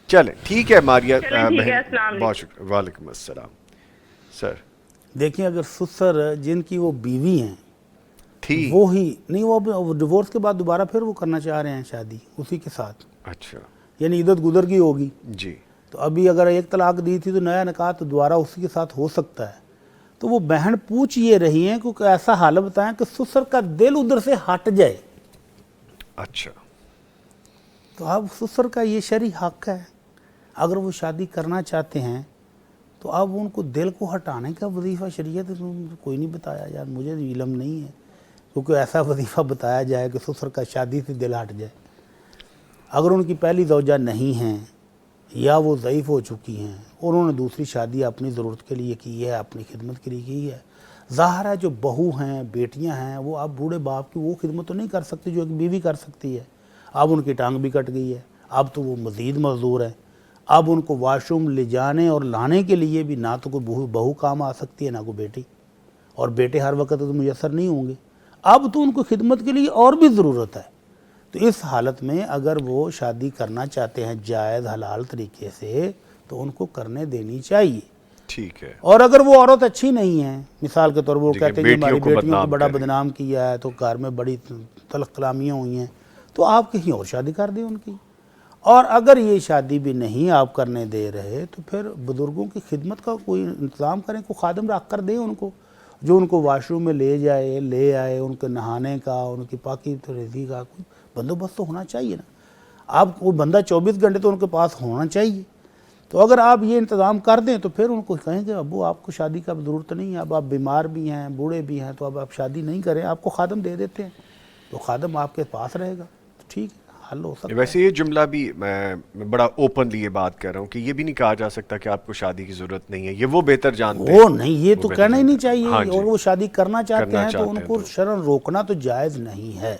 چلیں ٹھیک ہے ماریہ بہن, بہت شکریہ. وعلیکم السلام. سر دیکھیں اگر سسر جن کی وہ بیوی ہیں تھی وہی نہیں, وہ ڈیورس کے بعد دوبارہ پھر وہ کرنا چاہ رہے ہیں شادی اسی کے ساتھ, اچھا یعنی عدت گزر گئی ہوگی, جی, تو ابھی اگر ایک طلاق دی تھی تو نیا نکاح تو دوبارہ اسی کے ساتھ ہو سکتا ہے. تو وہ بہن پوچھ یہ رہی ہیں کہ ایسا حال بتائیں کہ سسر کا دل ادھر سے ہٹ جائے. اچھا. تو اب سسر کا یہ شرعی حق ہے, اگر وہ شادی کرنا چاہتے ہیں تو اب ان کو دل کو ہٹانے کا وظیفہ شریعت کوئی نہیں بتایا یار, مجھے علم نہیں ہے کیونکہ ایسا وظیفہ بتایا جائے کہ سسر کا شادی سے دل ہٹ جائے. اگر ان کی پہلی زوجہ نہیں ہیں یا وہ ضعیف ہو چکی ہیں اور انہوں نے دوسری شادی اپنی ضرورت کے لیے کی ہے, اپنی خدمت کے لیے کی ہے, ظاہر ہے جو بہو ہیں, بیٹیاں ہیں, وہ اب بوڑھے باپ کی وہ خدمت تو نہیں کر سکتی جو ایک بیوی کر سکتی ہے. اب ان کی ٹانگ بھی کٹ گئی ہے, اب تو وہ مزید معذور ہیں. اب ان کو واش روم لے جانے اور لانے کے لیے بھی نہ تو کوئی بہو کام آ سکتی ہے نہ کوئی بیٹی, اور بیٹے ہر وقت تو میسر نہیں ہوں گے. اب تو ان کو خدمت کے لیے اور بھی ضرورت ہے. تو اس حالت میں اگر وہ شادی کرنا چاہتے ہیں جائز حلال طریقے سے تو ان کو کرنے دینی چاہیے. ٹھیک ہے. اور اگر وہ عورت اچھی نہیں ہے، مثال کے طور پر وہ جی، کہتے ہیں کہ ہماری بیٹیوں کو بیٹیوں کو بدنام بڑا کریں. بدنام کیا ہے تو گھر میں بڑی تلخ کلامیاں ہوئی ہیں، تو آپ کہیں اور شادی کر دیں ان کی. اور اگر یہ شادی بھی نہیں آپ کرنے دے رہے تو پھر بزرگوں کی خدمت کا کوئی انتظام کریں، کوئی خادم رکھ کر دیں ان کو، جو ان کو واش روم میں لے آئے، ان کے نہانے کا، ان کی پاکی ریزی کا کوئی بندوبست تو ہونا چاہیے نا. آپ کو بندہ 24 گھنٹے تو ان کے پاس ہونا چاہیے. تو اگر آپ یہ انتظام کر دیں تو پھر ان کو کہیں کہ ابو آپ کو شادی کا ضرورت نہیں ہے، اب آپ بیمار بھی ہیں، بوڑھے بھی ہیں، تو اب آپ شادی نہیں کریں، آپ کو خادم دے دیتے ہیں، تو خادم آپ کے پاس رہے گا. تو ٹھیک ہے، حل ہو سکتا ہے. ویسے یہ جملہ بھی میں بڑا اوپنلی یہ بات کر رہا ہوں کہ یہ بھی نہیں کہا جا سکتا کہ آپ کو شادی کی ضرورت نہیں ہے، یہ وہ بہتر جانتے ہیں. وہ نہیں، یہ تو بہتر کہنا ہی نہیں جانتے ہیں. چاہیے. ہاں جی. اور وہ شادی کرنا چاہتے کرنا ہیں تو ان چاہتے ہیں کو تو شرعاً روکنا تو جائز نہیں ہے.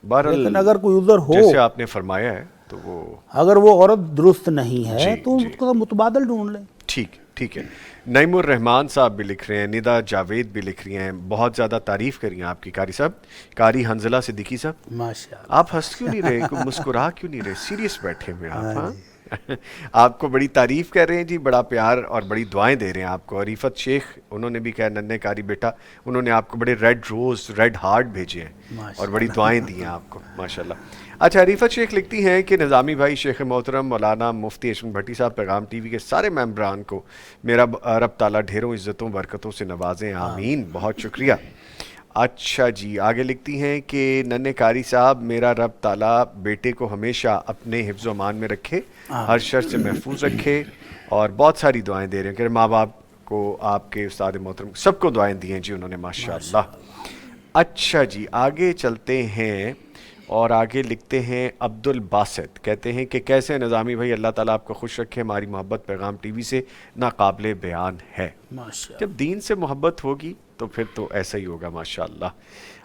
بہرحال لیکن اگر کوئی عذر ہو، جیسے آپ نے فرمایا ہے تو وہ اگر وہ عورت درست نہیں ہے جی تو جی اس کو متبادل ڈھونڈ لیں. ٹھیک ہے. نعیم الرحمان صاحب بھی لکھ رہے ہیں، ندا جاوید بھی لکھ رہی ہیں، بہت زیادہ تعریف کری ہیں آپ کی قاری صاحب. قاری حنزلہ صدیقی صاحب، ماشاء اللہ. آپ ہنس کیوں نہیں رہے، کوئی مسکرا کیوں نہیں رہے، سیریس بیٹھے ہوئے آپ؟ ہاں آپ کو بڑی تعریف کر رہے ہیں جی، بڑا پیار اور بڑی دعائیں دے رہے ہیں آپ کو. عریفت شیخ انہوں نے بھی کہا ننھے قاری بیٹا، انہوں نے آپ کو بڑے ریڈ روز ریڈ ہارٹ بھیجے ہیں اور بڑی دعائیں دی ہیں آپ کو ماشاءاللہ. اچھا، عریفت شیخ لکھتی ہیں کہ نظامی بھائی، شیخ محترم مولانا مفتی عصمت بھٹی صاحب، پیغام ٹی وی کے سارے ممبران کو میرا رب تعالیٰ ڈھیروں عزتوں برکتوں سے نوازیں، آمین. بہت شکریہ. اچھا جی، آگے لکھتی ہیں کہ ننھے قاری صاحب، میرا رب تعالیٰ بیٹے کو ہمیشہ اپنے حفظ و امان میں رکھے، ہر شر سے محفوظ رکھے. اور بہت ساری دعائیں دے رہے ہیں کہ ماں باپ کو، آپ کے استاد محترم سب کو دعائیں دی ہیں جی انہوں نے ماشاءاللہ. اچھا جی، آگے چلتے ہیں اور آگے لکھتے ہیں عبد الباسط، کہتے ہیں کہ کیسے نظامی بھائی، اللہ تعالیٰ آپ کو خوش رکھے، ہماری محبت پیغام ٹی وی سے ناقابل بیان ہے. ماشاءاللہ. جب دین سے محبت ہوگی تو پھر تو ایسا ہی ہوگا ماشاءاللہ.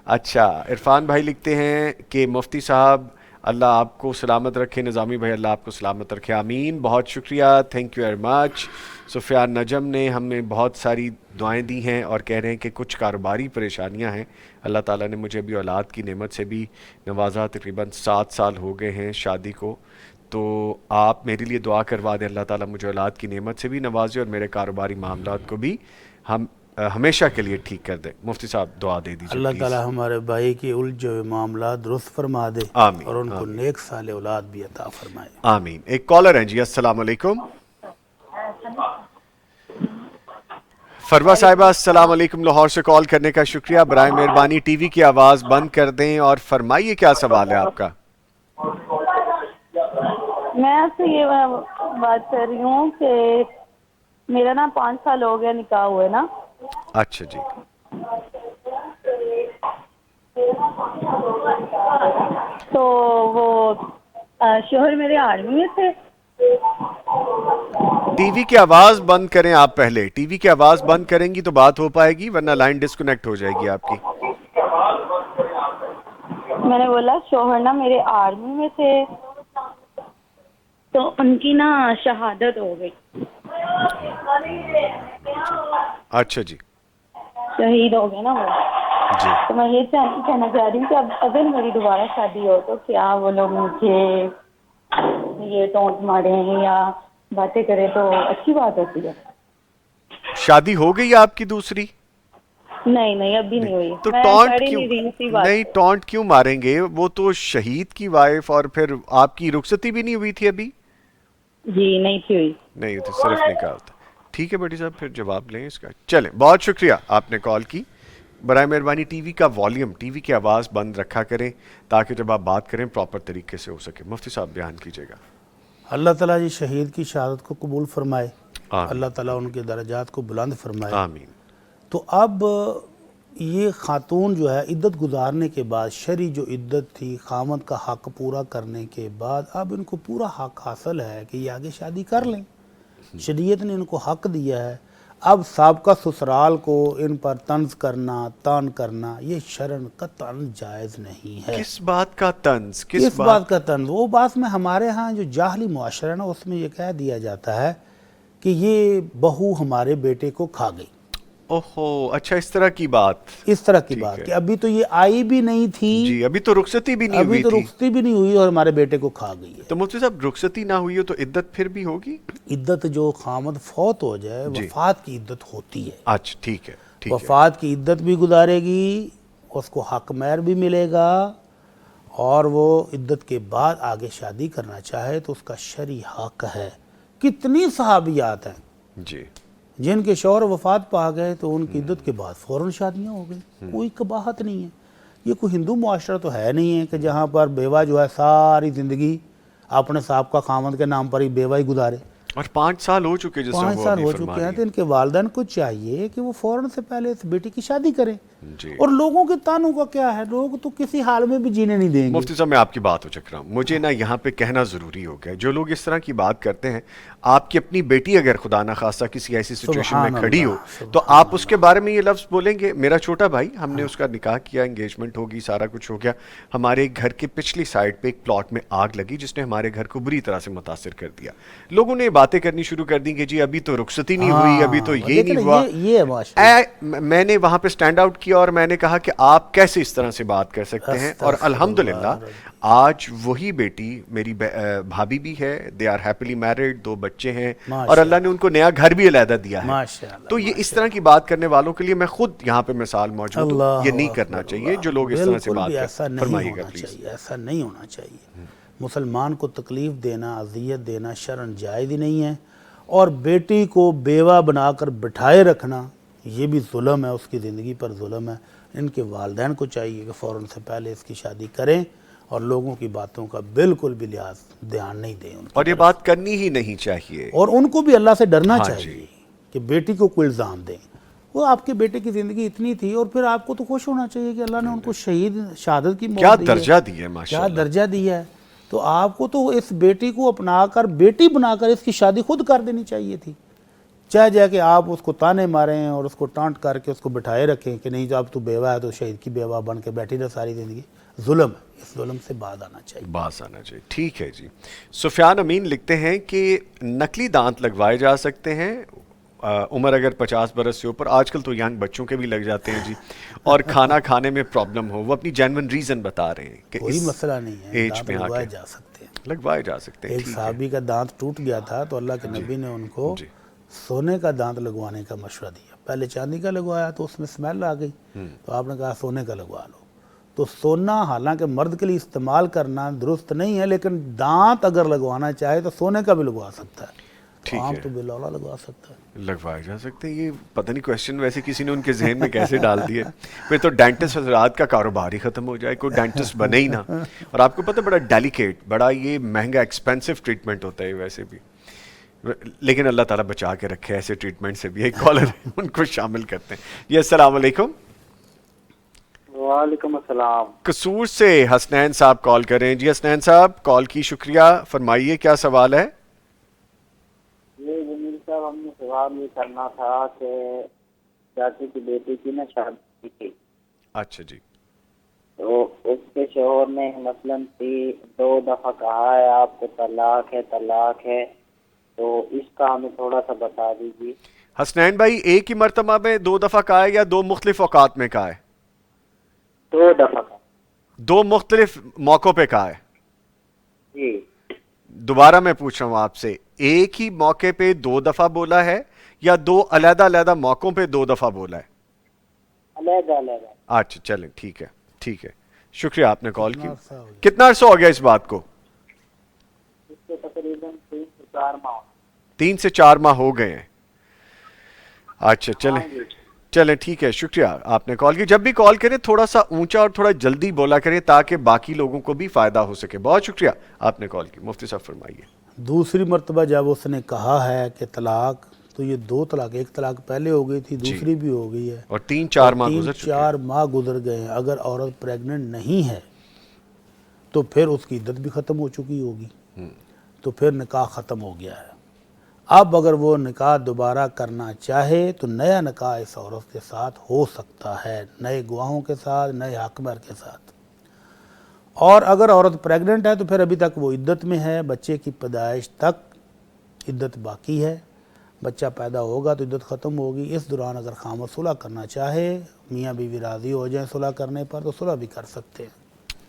اچھا، عرفان بھائی لکھتے ہیں کہ مفتی صاحب اللہ آپ کو سلامت رکھے، نظامی بھائی اللہ آپ کو سلامت رکھے، آمین. بہت شکریہ، تھینک یو ویری مچ. سفیان نجم نے ہمیں بہت ساری دعائیں دی ہیں اور کہہ رہے ہیں کہ کچھ کاروباری پریشانیاں ہیں، اللہ تعالیٰ نے مجھے بھی اولاد کی نعمت سے بھی نوازا، تقریباً 7 سال ہو گئے ہیں شادی کو، تو آپ میرے لیے دعا کروا دیں، اللہ تعالیٰ مجھے اولاد کی نعمت سے بھی نوازے اور میرے کاروباری معاملات کو بھی ہم ہمیشہ کے لیے ٹھیک کر دیں. مفتی صاحب دعا دے دیجیے اللہ پلیز. تعالیٰ ہمارے بھائی کی الجھے ہوئے معاملات درست فرما دے آمین، اور ان کو آمین. نیک صالح اولاد بھی عطا فرمائے. آمین. ایک کالر ہیں جی، السلام علیکم. فروا صاحبہ السلام علیکم، لاہور سے کال کرنے کا شکریہ. برائے مہربانی ٹی وی کی آواز بند کر دیں اور فرمائیے کیا سوال ہے آپ کا. میں آپ سے یہ بات کر رہی ہوں کہ میرا نا 5 سال ہو گیا نکاح ہوئے نا. اچھا جی. تو وہ شوہر میرے آرمی میں تھے. ٹی وی کی آواز بند کریں آپ، پہلے ٹی وی کی آواز بند کریں گی تو بات ہو پائے گی، ورنہ لائن ڈسکنیکٹ ہو جائے گی آپ کی. میں نے بولا شوہر نا میرے آرمی میں تھے تو ان کی نا شہادت ہو گئی. اچھا جی. شہید ہو گئے نا وہ. جی. تو میں یہ کہنا چاہ رہی ہوں کہ اب اگر میری دوبارہ شادی ہو تو کیا وہ لوگ مجھے یہ ٹونٹ ماریں یا باتیں کریں تو اچھی بات ہوتی ہے؟ شادی ہو گئی آپ کی دوسری؟ نہیں ابھی نہیں ہوئی. تو میں ٹونٹ کر ہی کیوں نہیں رہی اسی بات. نہیں، ٹونٹ کیوں ماریں گے، وہ تو شہید کی وائف، اور پھر آپ کی رخصتی بھی نہیں ہوئی تھی ابھی؟ جی نہیں تھی ہوئی. نہیں تھی، صرف نکاح ہوتا. ٹھیک ہے بیٹی صاحب، پھر جواب لیں اس کا. چلیں، بہت شکریہ آپ نے کال کی. برائے مہربانی ٹی وی کا والیوم، ٹی وی کی آواز بند رکھا کریں تاکہ جب آپ بات کریں پراپر طریقے سے ہو سکے. مفتی صاحب بیان کیجیے گا. اللہ تعالیٰ جی شہید کی شہادت کو قبول فرمائے، آمین. اللہ تعالیٰ ان کے درجات کو بلند فرمائے. آمین. تو اب یہ خاتون جو ہے عدت گزارنے کے بعد، شرعی جو عدت تھی خامد کا حق پورا کرنے کے بعد، اب ان کو پورا حق حاصل ہے کہ یہ آگے شادی کر لیں. شریعت نے ان کو حق دیا ہے. اب سابقہ سسرال کو ان پر طنز کرنا، تان کرنا، یہ شرعاً قطعاً جائز نہیں ہے. کس بات کا طنز، کس بات کا طنز؟ وہ بات میں ہمارے ہاں جو جاہلی معاشرہ ہے نا، اس میں یہ کہہ دیا جاتا ہے کہ یہ بہو ہمارے بیٹے کو کھا گئی. ओहो, अच्छा इस तरह की बात। इस तरह की ठीक बात है। कि अभी तो ये आई भी नहीं थी, जी, अभी तो रुखसती भी नहीं अभी हुई तो थी। रुखसती भी नहीं हुई और हमारे बेटे को खा गई है। तो मुफ्ती साहब, रुखसती ना हुई हो तो इद्दत फिर भी होगी? इद्दत जो खामद फौत हो जाए, जी। वफात की इद्दत होती है। अच्छा, ठीक है, ठीक है। वफात की इद्दत भी गुजारेगी, उसको हक महर भी मिलेगा, और वो इद्दत के बाद आगे शादी करना चाहे तो उसका शरई हक है। कितनी सहाबियात हैं जी, जिनके शौहर वफात पा गए तो उनकी इद्दत के बाद फ़ौरन शादियाँ हो गई, कोई कबाहत नहीं है। ये कोई हिंदू मुआशरा तो है नहीं है कि जहाँ पर बेवा जो है सारी ज़िंदगी अपने साहब का खामद के नाम पर ही बेवा ही गुजारे। और 5 साल हो चुके जिस तरह 5 वो साल अभी हो फरमा चुके हैं रही तो इनके वालिदैन को चाहिए कि वो फ़ौरन से पहले इस बेटी की शादी करें। जी। और लोगों के तानों का क्या है, लोग तो किसी हाल में भी जीने नहीं देंगे। मुफ्ती साहब, मैं आपकी बात हो चक रहा हूँ, मुझे ना यहाँ पे कहना ज़रूरी हो गया, जो लोग इस तरह की बात करते हैं, आपकी अपनी बेटी अगर खुदा ना खास्ता किसी ऐसी सिचुएशन में खड़ी हो तो आप उसके बारे में ये लफ्ज़ बोलेंगे? मेरा छोटा भाई, हमने उसका निकाह किया, एंगेजमेंट होगी, सारा कुछ हो गया, हमारे घर के पिछली साइड पे एक प्लॉट में आग लगी जिसने हमारे घर को बुरी तरह से मुतासिर कर दिया। लोगों ने बातें करनी शुरू कर दी कि जी अभी तो रुखसती नहीं हुई, अभी तो ये नहीं हुआ। ये है माशाअल्लाह। मैंने वहां पे स्टैंड आउट किया और मैंने कहा कि आप कैसे इस तरह से बात कर सकते हैं। और अल्हम्दुलिल्लाह आज वही बेटी मेरी भाभी भी है, दे आर हैप्पीली मैरिड, 2 बच्चे हैं, और अल्लाह ने उनको नया घर भी अलहदा दिया है। माशाअल्लाह, तो ये इस तरह की बात करने वालों के लिए मैं खुद यहाँ पे मिसाल मौजूद हूँ। ये नहीं करना चाहिए जो लोग इस तरह से बात ऐसा नहीं फरमाइएगा होना प्लीज। चाहिए, ऐसा नहीं होना चाहिए। मुसलमान को तकलीफ़ देना, अजियत देना शरन जायज़ ही नहीं है। और बेटी को बेवा बनाकर बिठाए रखना ये भी जुल्म है, उसकी ज़िंदगी पर जुल्म है। इनके वालिदैन को चाहिए कि फ़ौरन से पहले इसकी शादी करें और लोगों की बातों का बिल्कुल भी लिहाज ध्यान नहीं दें उनकी और ये तरफ। बात करनी ही नहीं चाहिए। और उनको भी अल्लाह से डरना हाँ चाहिए जी। कि बेटी को कोई इल्ज़ाम दें। वो आपके बेटे की ज़िंदगी इतनी थी और फिर आपको तो खुश होना चाहिए कि अल्लाह ने उनको शहादत की मौत क्या दी है। दर्जा दी है क्या माशाल्लाह। दर्जा दिया है। तो आपको तो इस बेटी को अपनाकर बेटी बनाकर इसकी शादी खुद कर देनी चाहिए थी। चाहे जाके आप उसको ताने मारें और उसको टांट करके उसको बिठाए रखें कि नहीं, जो अब तू बेवा है तो शहीद की बेवा बन के बैठी रहे सारी ज़िंदगी, जुल्म है। इस जुल्म से बाज आना चाहिए। बास आना चाहिए। ठीक है जी। सुफियान अमीन लिखते हैं कि नकली दांत लगवाए जा सकते हैं, उम्र अगर 50 बरस से ऊपर, आजकल तो यंग बच्चों के भी लग जाते हैं जी, और खाना खाने में प्रॉब्लम हो। वो अपनी जेन्युइन रीज़न बता रहे हैं कि कोई इस मसला नहीं है, एज दांत में लगवाए आके जा सकते हैं। लगवाए जा सकते हैं। एक ठीक है। साहबी का दांत टूट गया था तो अल्लाह के नबी ने उनको जी। सोने का दांत लगवाने का मशवरा दिया। पहले चांदी का लगवाया तो उसमें स्मेल आ गई, तो आपने कहा सोने का लगवा लो। तो सोना हालांकि मर्द के लिए इस्तेमाल करना दुरुस्त नहीं है, लेकिन दांत अगर लगवाना चाहे तो सोने का भी लगवा सकता है। ठीक तो आम है। तो बिलौला लगवा सकता है। लगवाए जा सकते हैं। ये पता नहीं क्वेश्चन वैसे किसी ने उनके जहन में कैसे डाल दिए। फिर तो डेंटिस्ट हजरात का कारोबार ही खत्म हो जाए, कोई डेंटिस्ट बने ही ना। और आपको पता है बड़ा डेलिकेट, बड़ा ये महंगा एक्सपेंसिव ट्रीटमेंट होता है वैसे भी, लेकिन अल्लाह ताला बचा के रखे ऐसे ट्रीटमेंट से भी। एक कॉलर है, उनको शामिल करते हैं। जी अस्सलाम वालेकुम। वालेकुम अस्सलाम। कसूर से हसनैन साहब कॉल करें। जी हसनैन साहब, कॉल की शुक्रिया, फरमाइए क्या सवाल है। ये जमील साहब, हमने सवाल ये करना था कि चाची की बेटी की ना शादी थी, अच्छा जी। तो उसके शोहर ने मसलन 2 दफा कहा है आपको तलाक है, तो इसका हमें थोड़ा सा बता दीजिए। हसनैन भाई, एक ही मर्तबा में 2 दफा कहा है या 2 मुख्तलिफ औकात में कहा है? 2 दफा का। 2 मुख्तलिफ मौकों पे कहा है। जी। दोबारा मैं पूछ रहा हूं आपसे, एक ही मौके पे 2 दफा बोला है या 2 अलग-अलग मौकों पे 2 दफा बोला है? अलग। अच्छा चलें, ठीक है, ठीक है, शुक्रिया आपने कॉल की। अरसा हो गया? कितना अरसा हो गया इस बात को? इसके तकरीबन 3 से 4 माह। 3 से 4 माह हो गए हैं। अच्छा चलें ठीक है, शुक्रिया आपने कॉल की। जब भी कॉल करें थोड़ा सा ऊंचा और थोड़ा जल्दी बोला करें ताकि बाकी लोगों को भी फायदा हो सके। बहुत शुक्रिया आपने कॉल की। मुफ्ती साहब फरमाइए। दूसरी मर्तबा जब उसने कहा है कि तलाक, तो ये 2 तलाक, एक तलाक पहले हो गई थी, दूसरी भी हो गई है, और 3-4 माह गुजर चुके हैं। 4 माह गुजर गए हैं। अगर औरत प्रेग्नेंट नहीं है तो फिर उसकी इद्दत भी ख़त्म हो चुकी होगी, तो फिर निकाह ख़त्म हो गया है। अब अगर वो निकाह दोबारा करना चाहे तो नया निकाह इस औरत के साथ हो सकता है, नए गवाहों के साथ, नए हकमर के साथ। और अगर औरत प्रेग्नेंट है तो फिर अभी तक वो इद्दत में है, बच्चे की पैदाइश तक इद्दत बाकी है। بچہ پیدا ہوگا تو عدت ختم ہوگی، اس دوران اگر خامد صلح کرنا چاہے، میاں بیوی راضی ہو جائیں صلح کرنے پر تو صلح بھی کر سکتے ہیں۔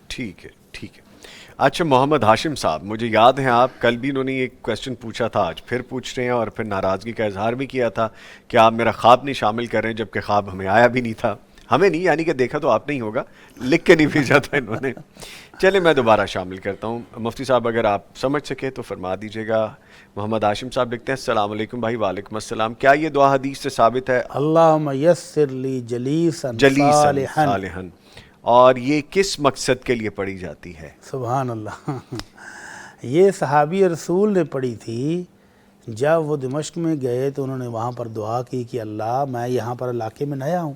ٹھیک ہے ٹھیک ہے۔ اچھا محمد ہاشم صاحب، مجھے یاد ہے آپ کل بھی انہوں نے ایک کویسچن پوچھا تھا، آج پھر پوچھ رہے ہیں اور پھر ناراضگی کا اظہار بھی کیا تھا کہ آپ میرا خواب نہیں شامل کر رہے ہیں، جبکہ خواب ہمیں آیا بھی نہیں تھا، ہمیں نہیں، یعنی کہ دیکھا تو آپ نہیں ہوگا، لکھ کے نہیں بھیجا تھا انہوں نے۔ چلے میں دوبارہ شامل کرتا ہوں، مفتی صاحب اگر آپ سمجھ سکے تو فرما دیجیے گا۔ محمد ہاشم صاحب لکھتے ہیں السلام علیکم بھائی۔ وعلیکم السلام۔ کیا یہ دعا حدیث سے ثابت ہے؟ اللہم یسر لی جلیسا جلیسا صالحا، صالحا، اور یہ کس مقصد کے لیے پڑھی جاتی ہے؟ سبحان اللہ۔ یہ صحابی رسول نے پڑھی تھی، جب وہ دمشق میں گئے تو انہوں نے وہاں پر دعا کی کہ اللہ میں یہاں پر علاقے میں نیا ہوں،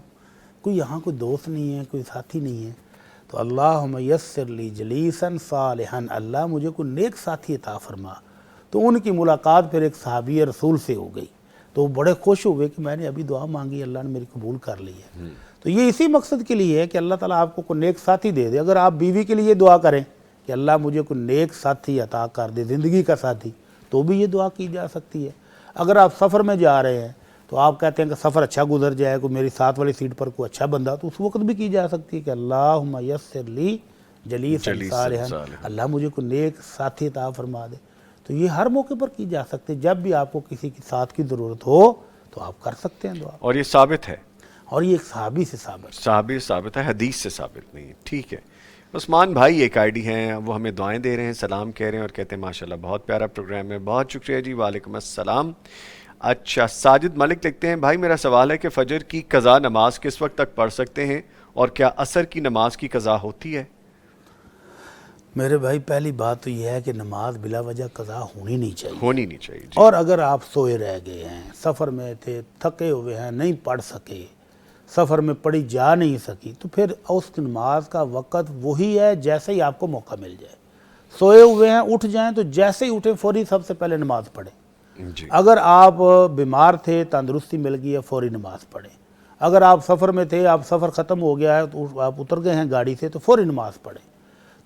کوئی یہاں کوئی دوست نہیں ہے، کوئی ساتھی نہیں ہے، تو اللہم یسر لی جلیسا صالحا، اللہ مجھے کوئی نیک ساتھی عطا فرما۔ تو ان کی ملاقات پھر ایک صحابی رسول سے ہو گئی، تو وہ بڑے خوش ہوئے کہ میں نے ابھی دعا مانگی، اللہ نے میری قبول کر لی ہے۔ تو یہ اسی مقصد کے لیے ہے کہ اللہ تعالیٰ آپ کو کوئی نیک ساتھی دے دے۔ اگر آپ بیوی کے لیے دعا کریں کہ اللہ مجھے کوئی نیک ساتھی عطا کر دے، زندگی کا ساتھی، تو بھی یہ دعا کی جا سکتی ہے۔ اگر آپ سفر میں جا رہے ہیں تو آپ کہتے ہیں کہ سفر اچھا گزر جائے، کوئی میری ساتھ والی سیٹ پر کوئی اچھا بندہ، تو اس وقت بھی کی جا سکتی ہے کہ اللہم یسر لی جلیسا صالحا، اللہ مجھے کوئی نیک ساتھی عطا فرما دے۔ تو یہ ہر موقع پر کی جا سکتی ہے، جب بھی آپ کو کسی کی ساتھ کی ضرورت ہو تو آپ کر سکتے ہیں دعا۔ اور یہ ثابت ہے؟ اور یہ ایک صحابی سے ثابت ہے۔ صحابی سے ثابت ہے، حدیث سے ثابت نہیں ہے۔ ٹھیک ہے۔ عثمان بھائی ایک آئی ڈی ہیں، وہ ہمیں دعائیں دے رہے ہیں، سلام کہہ رہے ہیں اور کہتے ہیں ماشاءاللہ بہت پیارا پروگرام ہے، بہت شکریہ جی، وعلیکم السلام۔ اچھا ساجد ملک لکھتے ہیں بھائی میرا سوال ہے کہ فجر کی قضا نماز کس وقت تک پڑھ سکتے ہیں اور کیا عصر کی نماز کی قضا ہوتی ہے؟ میرے بھائی پہلی بات تو یہ ہے کہ نماز بلا وجہ قضا ہونی نہیں چاہیے، ہونی نہیں چاہیے جی۔ اور اگر آپ سوئے رہ گئے ہیں، سفر میں تھے، تھکے ہوئے ہیں، نہیں پڑھ سکے، سفر میں پڑھی جا نہیں سکی، تو پھر اس نماز کا وقت وہی ہے جیسے ہی آپ کو موقع مل جائے۔ سوئے ہوئے ہیں اٹھ جائیں تو جیسے ہی اٹھیں فوری سب سے پہلے نماز پڑھیں۔ جی اگر آپ بیمار تھے، تندرستی مل گئی ہے، فوری نماز پڑھیں۔ اگر آپ سفر میں تھے، آپ سفر ختم ہو گیا ہے تو آپ اتر گئے ہیں گاڑی سے، تو فوری نماز پڑھیں۔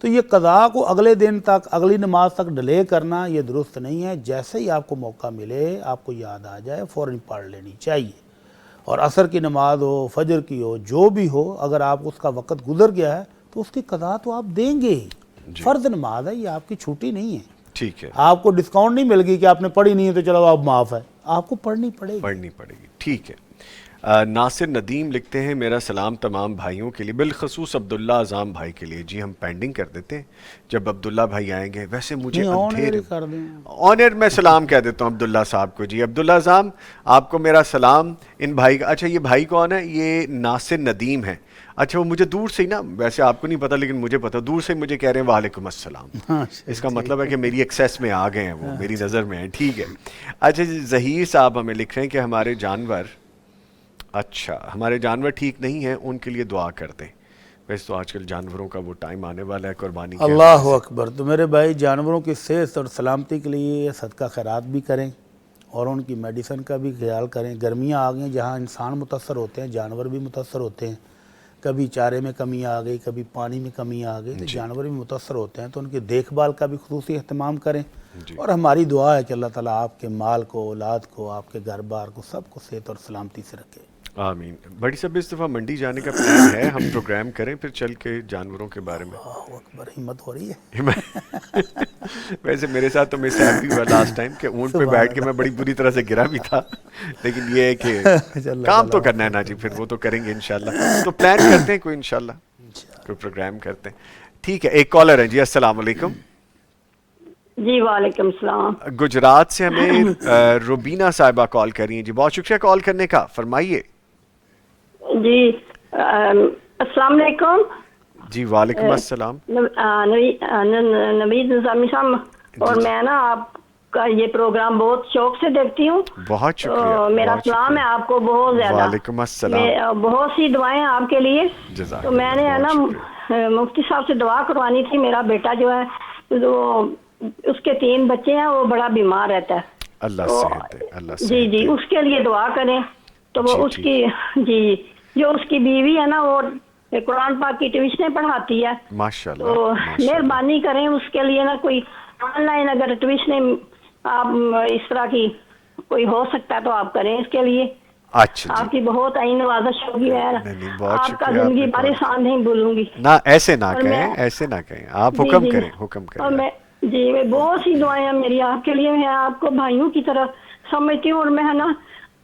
تو یہ قضا کو اگلے دن تک، اگلی نماز تک ڈیلے کرنا یہ درست نہیں ہے، جیسے ہی آپ کو موقع ملے، آپ کو یاد آ جائے، فوراً پڑھ لینی چاہیے۔ اور عصر کی نماز ہو، فجر کی ہو، جو بھی ہو، اگر آپ اس کا وقت گزر گیا ہے تو اس کی قضا تو آپ دیں گے ہی، فرض نماز ہے، یہ آپ کی چھوٹی نہیں ہے۔ ٹھیک ہے، آپ کو ڈسکاؤنٹ نہیں مل گئی کہ آپ نے پڑھی نہیں ہے تو چلو آپ معاف ہے، آپ کو پڑھنی پڑے گی۔ پڑھنی پڑے گی۔ ٹھیک ہے۔ ناصر ندیم لکھتے ہیں میرا سلام تمام بھائیوں کے لیے، بالخصوص عبداللہ اعظام بھائی کے لیے۔ جی ہم پینڈنگ کر دیتے ہیں جب عبداللہ بھائی آئیں گے، ویسے مجھے نہیں، آن ایئر اندھیر کر دیں۔ آنر میں سلام کہہ دیتا ہوں عبداللہ صاحب کو۔ جی عبداللہ اعظام آپ کو میرا سلام، ان بھائی کا۔ اچھا یہ بھائی کون ہے؟ یہ ناصر ندیم ہے۔ اچھا وہ مجھے دور سے ہی نا، ویسے آپ کو نہیں پتا لیکن مجھے پتا، دور سے مجھے کہہ رہے ہیں وعلیکم السلام۔ اس کا مطلب ہے کہ میری ایکسیس میں آ گئے ہیں، وہ میری نظر میں ہیں۔ ٹھیک ہے۔ اچھا جی ظہیر صاحب ہمیں لکھ رہے ہیں کہ ہمارے جانور، اچھا ہمارے جانور ٹھیک نہیں ہیں، ان کے لیے دعا کر دیں۔ ویسے تو آج کل جانوروں کا وہ ٹائم آنے والا ہے قربانی کے اللہ اکبر۔ تو میرے بھائی جانوروں کی صحت اور سلامتی کے لیے صدقہ خیرات بھی کریں اور ان کی میڈیسن کا بھی خیال کریں۔ گرمیاں آ گئیں، جہاں انسان متاثر ہوتے ہیں جانور بھی متاثر ہوتے ہیں، کبھی چارے میں کمی آ گئی، کبھی پانی میں کمی آ گئی، تو جانور بھی متاثر ہوتے ہیں، تو ان کی دیکھ بھال کا بھی خصوصی اہتمام کریں۔ اور ہماری دعا ہے کہ اللہ تعالیٰ آپ کے مال کو، اولاد کو، آپ کے گھر بار کو، سب کو صحت اور سلامتی سے رکھے۔ آمین۔ بڑی صاحب اس دفعہ منڈی جانے کا پلان ہے، ہم پروگرام کریں پھر چل کے جانوروں کے بارے میں۔ اللہ اکبر، ہمت ہو رہی ہے۔ ویسے میرے ساتھ تو میرے ساتھ بھی ہوا لاسٹ ٹائم کہ اونٹ پہ بیٹھ کے میں بڑی بری طرح سے گرا بھی تھا، لیکن یہ ہے کہ کام تو کرنا ہے نا جی، پھر وہ تو کریں گے انشاءاللہ۔ تو پلان کرتے ہیں کوئی انشاءاللہ، کوئی پروگرام کرتے ہیں۔ ٹھیک ہے، ایک کالر ہے جی، السلام علیکم۔ جی وعلیکم السلام۔ گجرات سے ہمیں روبینہ صاحبہ کال کر رہی ہیں جی، بہت شکریہ کال کرنے کا، فرمائیے۔ جی السلام علیکم۔ جی وعلیکم السلام۔ نوید نظامی صاحب، اور میں نا آپ کا یہ پروگرام بہت شوق سے دیکھتی ہوں۔ بہت شکریہ۔ میرا سلام ہے آپ کو بہت زیادہ۔ وعلیکم السلام۔ بہت سی دعائیں آپ کے لیے۔ تو میں نے ہے نا مفتی صاحب سے دعا کروانی تھی، میرا بیٹا جو ہے اس کے 3 بچے ہیں، وہ بڑا بیمار رہتا ہے۔ اللہ صحت دے، اللہ صحت جی جی اس کے لیے دعا کریں۔ تو وہ اس کی جی جو اس کی بیوی ہے نا، وہ قرآن پاک کی ٹیوشنیں پڑھاتی ہے، ماشاءاللہ، تو مہربانی کریں اس کے لیے نا کوئی آن لائن اگر ٹیوشنیں آپ اس طرح کی कोई हो सकता है तो आप करें इसके लिए। अच्छा जी, आपकी बहुत आई नवाजिश होगी यार, नहीं, बहुत आपका शुक्रिया जिंदगी आपने भर एहसान नहीं भूलूंगी। ना, ऐसे ना और कहें, मैं- ऐसे ना कहें, आप जी, हुक्म जी, करें, हुक्म और करें। मैं बहुत सी दुआएं हैं मेरी आपके लिए, मैं आपको भाइयों की तरह समझती हूँ और मैं है ना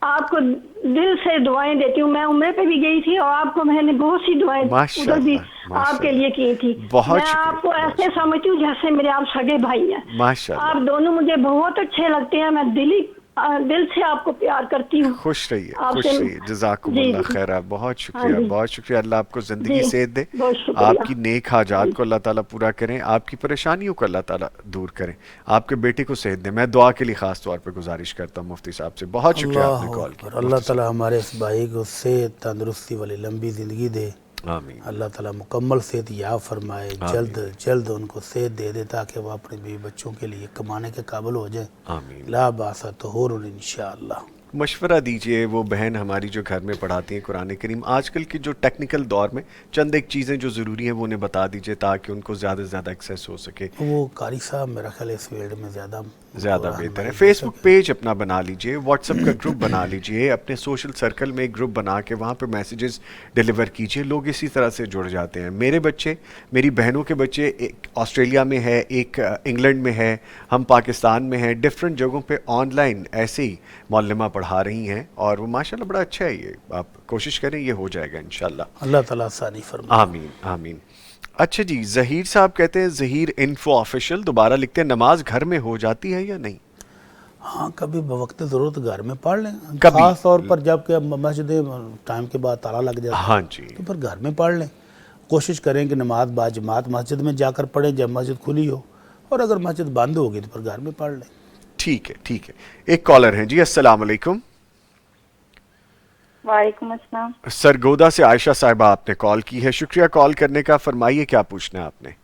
आपको दिल से दुआएं देती हूँ। मैं उम्र पे भी गई थी और आपको मैंने बहुत सी दुआएं उधर भी माशाल्लाह, आपके लिए की थी। बहुत मैं शुक्रिया, आपको बहुत ऐसे समझती हूँ जैसे मेरे आप सगे भाई हैं। माशाल्लाह। आप दोनों मुझे बहुत अच्छे लगते हैं, मैं दिल से आपको प्यार करती हूँ। खुश रहिए, खुश आपसे- रहिए, जज़ाकुमुल्लाह खैर। आप बहुत हाँ शुक्रिया, जी। बहुत शुक्रिया। अल्लाह आपको ज़िंदगी जी, सेहत दे, बहुत शुक्रिया। आपकी नेक हाजात को अल्लाह ताला पूरा करें, आपकी परेशानियों को अल्लाह ताला दूर करें, आपके बेटे को सेहत दे। मैं दुआ के लिए ख़ास तौर पे गुजारिश करता हूँ मुफ्ती साहब से। बहुत शुक्रिया आपने अल्लाह कॉल अकबर। किया। अल्लाह ताला हमारे इस भाई को सेहत, तंदुरुस्ती वाली लंबी ज़िंदगी दे। आमीन, अल्लाह ताला मुकम्मल सेहत याब फरमाए, जल्द जल्द उनको सेहत दे दे ताकि वो अपने बीवी बच्चों के लिए कमाने के काबिल हो जाए। आमीन। ला बासा तो हो इंशाअल्लाह। मशवरा दीजिए वो बहन हमारी जो घर में पढ़ाती हैं कुरान करीम, आजकल के जो टेक्निकल दौर में चंद एक चीज़ें जो ज़रूरी हैं वो उन्हें बता दीजिए ताकि उनको ज़्यादा से ज़्यादा एक्सेस हो सके। वो कारी साहब मेरा ख्याल है इस फील्ड में ज़्यादा बेहतर है। फेसबुक पेज अपना बना लीजिए, व्हाट्सएप का ग्रुप बना लीजिए, अपने सोशल सर्कल में एक ग्रुप बना के वहाँ पे मैसेजेस डिलीवर कीजिए, लोग इसी तरह से जुड़ जाते हैं। मेरे बच्चे, मेरी बहनों के बच्चे, एक ऑस्ट्रेलिया में है, एक इंग्लैंड में है, हम पाकिस्तान में हैं, डिफरेंट जगहों पे ऑनलाइन ऐसे ही मौलमा पढ़ा रही हैं और वो माशाल्लाह बड़ा अच्छा है। ये आप कोशिश करें, ये हो जाएगा इंशाल्लाह। अल्लाह ताला आसानी फरमाए। आमीन, आमीन। अच्छा जी, ज़हीर साहब कहते हैं, ज़हीर इन्फो ऑफिशियल दोबारा लिखते हैं, नमाज घर में हो जाती है या नहीं? हाँ, कभी बवक्त ज़रूरत घर में पढ़ लें, कभी। खास तौर पर जब कि मस्जिद टाइम के बाद ताला लग जाता है, हाँ जी, तो फिर घर में पढ़ लें। कोशिश करें कि नमाज बाजमात मस्जिद में जाकर पढ़ें जब मस्जिद खुली हो, और अगर मस्जिद बंद होगी तो फिर घर में पढ़ लें। ठीक है, ठीक है। एक कॉलर हैं जी, अस्सलाम वालेकुम। वालेकुम अस्सलाम। सरगोदा से आयशा साहिबा आपने कॉल की है, शुक्रिया कॉल करने का। फरमाइए क्या पूछना है आपने?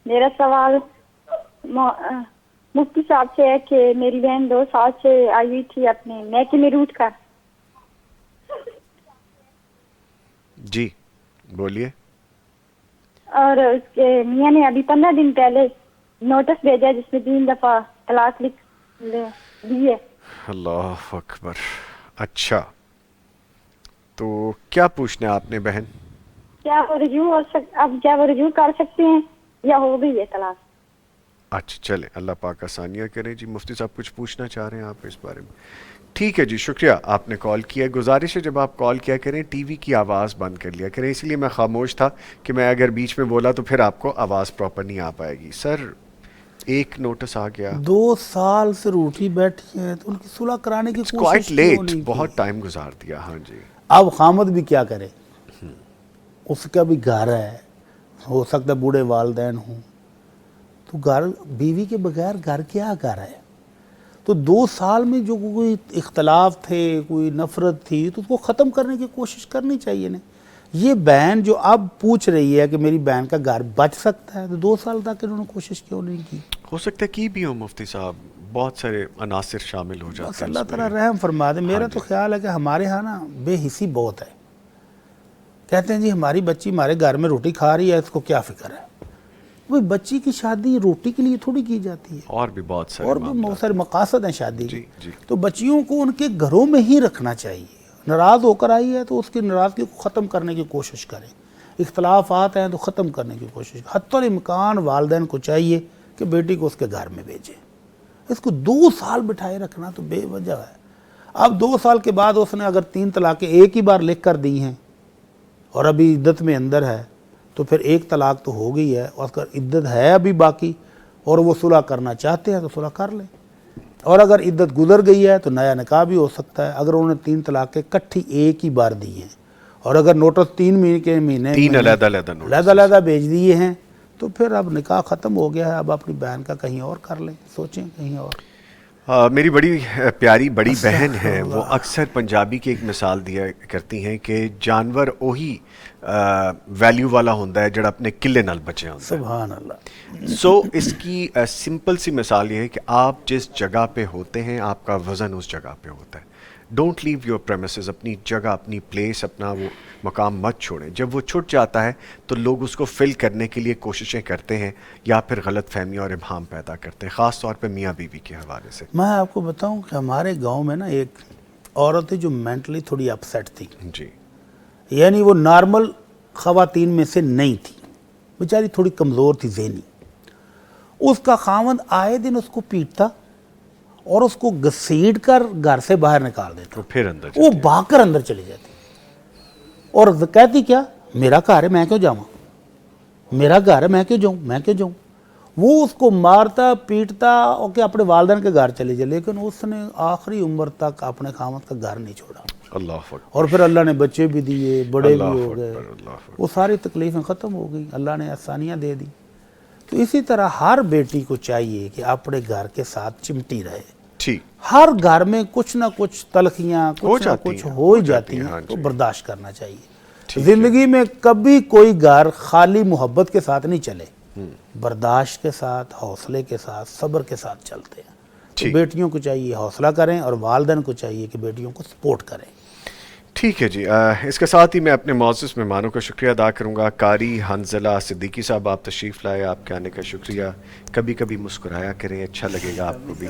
मेरा सवाल मुफ्ती साहब से है कि मेरी बहन 2 साल से आई हुई थी अपने मैके में रूट कर। जी बोलिए। और उसके मियाँ ने अभी 15 दिन पहले नोटिस भेजा जिसमें 3 दफा तलाक लिख दी है। अल्लाह अकबर। अच्छा, तो क्या पूछना है आपने बहन? क्या वो रजू कर सकते हैं या हो गई है तलाक? अच्छा चले, अल्लाह पाक आसानियाँ करें जी। मुफ्ती साहब कुछ पूछना चाह रहे हैं आप इस बारे में? ठीक है जी, शुक्रिया आपने कॉल किया। गुजारिश है जब आप कॉल किया करें टीवी की आवाज़ बंद कर लिया करें, इसलिए मैं खामोश था कि मैं अगर बीच में बोला तो फिर आपको आवाज़ प्रॉपर नहीं आ पाएगी। सर एक नोटिस आ गया, 2 साल से रूठी बैठी हैं तो उनकी सुलह कराने की कोशिश क्वाइट क्यों लेट, नहीं की? बहुत टाइम गुजार दिया। हाँ जी, अब खामद भी क्या करे, उसका भी घर है, हो सकता है बूढ़े वालदैन हों, तो घर बीवी के बगैर घर क्या घर है? तो 2 साल में जो कोई इख्तलाफ थे, कोई नफरत थी, तो उसको ख़त्म करने की कोशिश करनी चाहिए ना। ये बहन जो अब पूछ रही है कि मेरी बहन का घर बच सकता है, तो 2 साल तक इन्होंने कोशिश क्यों नहीं की? हो सकता है की भी हो मुफ्ती साहब, बहुत सारे अनासिर शामिल हो जाते बस हैं अल्लाह इसमें। ताला रहम फरमा दे। मेरा हाँ तो जी। ख्याल है कि हमारे यहाँ ना बेहिसी बहुत है। कहते हैं जी हमारी बच्ची हमारे घर में रोटी खा रही है, इसको क्या फिक्र है? वो बच्ची की शादी रोटी के लिए थोड़ी की जाती है, और भी बहुत सारे और भी मामला। बहुत सारे मकासद हैं शादी जी, के। जी। तो बच्चियों को उनके घरों में ही रखना चाहिए। नाराज़ होकर आई है तो उसकी नाराज़गी को ख़त्म करने की कोशिश करें, इख्तलाफात हैं तो ख़त्म करने की कोशिश। हत्तुल इम्कान वालिदैन को चाहिए कि बेटी को उसके घर में भेजें। इसको 2 साल बिठाए रखना तो बेवजह है। अब 2 साल के बाद उसने अगर 3 तलाक़ें एक ही बार लिख कर दी हैं और अभी इद्दत में अंदर है, तो फिर 1 तलाक तो हो गई है, और अगर इद्दत है अभी बाकी और वो सुलह करना चाहते हैं तो सुलह कर लें, और अगर इद्दत गुजर गई है तो नया निकाह भी हो सकता है। अगर उन्होंने 3 तलाक़ें इकट्ठी एक ही बार दी हैं, और अगर नोटिस 3 महीने 3 अलग-अलग नोटिस अलग भेज दिए हैं, तो फिर अब निकाह ख़त्म हो गया है। अब अपनी बहन का कहीं और कर लें, सोचें कहीं और। मेरी बड़ी प्यारी बड़ी बहन है, वो अक्सर पंजाबी की एक मिसाल दिया करती हैं कि जानवर वही वैल्यू वाला होता है जड़ा अपने किले नाल बचे होता है। सुभान अल्लाह। सो इसकी सिंपल सी मिसाल ये है कि आप जिस जगह पे होते हैं आपका वज़न उस जगह पे होता है। डोंट लीव योर प्रेमिसेस, अपनी जगह, अपनी प्लेस, अपना वो मकाम मत छोड़ें। जब वो छूट जाता है तो लोग उसको फिल करने के लिए कोशिशें करते हैं या फिर गलत फहमियाँ और इबहम पैदा करते हैं, ख़ास तौर पे मियाँ बीवी के हवाले से। मैं आपको बताऊं कि हमारे गांव में ना एक औरत थी जो मेंटली थोड़ी अपसेट थी जी। यानी वो नॉर्मल ख़वातीन में से नहीं थी, बेचारी थोड़ी कमज़ोर थी ज़हनी। उसका खामद आए दिन उसको पीटता और उसको घसीट कर घर से बाहर निकाल देता, तो फिर अंदर वो भाग कर अंदर चली जाती और कहती क्या, मेरा घर है मैं क्यों जाऊँ, मेरा घर है मैं क्यों जाऊँ, मैं क्यों जाऊँ। वो उसको मारता पीटता और कि अपने वालिदैन के घर चले जाए, लेकिन उसने आखिरी उम्र तक अपने खामद का घर नहीं छोड़ा। अल्लाह अकबर। और फिर अल्लाह ने बच्चे भी दिए, बड़े भी अल्लाह हो अकबर, गए, अल्लाह अकबर। वो सारी तकलीफ़ें ख़त्म हो गई, अल्लाह ने आसानियाँ दे दी। तो इसी तरह हर बेटी को चाहिए कि अपने घर के साथ चिमटी रहे। ठीक, हर घर में कुछ ना कुछ तलखियाँ हो कुछ ना जाती कुछ हैं, हो ही जाती हैं, हाँ तो जी। बर्दाश्त करना चाहिए। ठीक जिंदगी में कभी कोई घर खाली मोहब्बत के साथ नहीं चले, बर्दाश्त के साथ, हौसले के साथ, सब्र के साथ चलते हैं। तो ठीक। बेटियों को चाहिए हौसला करें और वालिदैन को चाहिए कि बेटियों को सपोर्ट करें। ठीक है जी। इसके साथ ही मैं अपने मौजूद मेहमानों का शुक्रिया अदा करूंगा। कारी हंजला सिद्दीकी साहब, आप तशरीफ़ लाए, आपके आने का शुक्रिया। कभी कभी मुस्कुराया करें, अच्छा लगेगा आपको भी।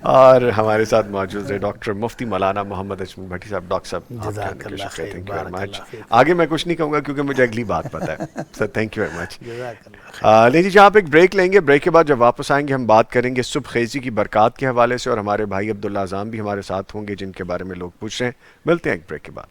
और हमारे साथ मौजूद है डॉक्टर मुफ्ती मौलाना मोहम्मद अजमल भट्टी साहब। डॉक्टर साहब, आपके आने का शुक्रिया, थैंक यू वेरी मच। आगे मैं कुछ नहीं कहूँगा क्योंकि मुझे अगली बात पता है। Sir thank you very much. ले जी, आप एक ब्रेक लेंगे, ब्रेक के बाद जब वापस आएंगे हम बात करेंगे सुबह खेजी की बरक़ात के हवाले से, और हमारे भाई अब्दुल्ला आज़ाम भी हमारे साथ होंगे जिनके बारे में लोग पूछ रहे हैं। मिलते हैं एक ब्रेक के बाद।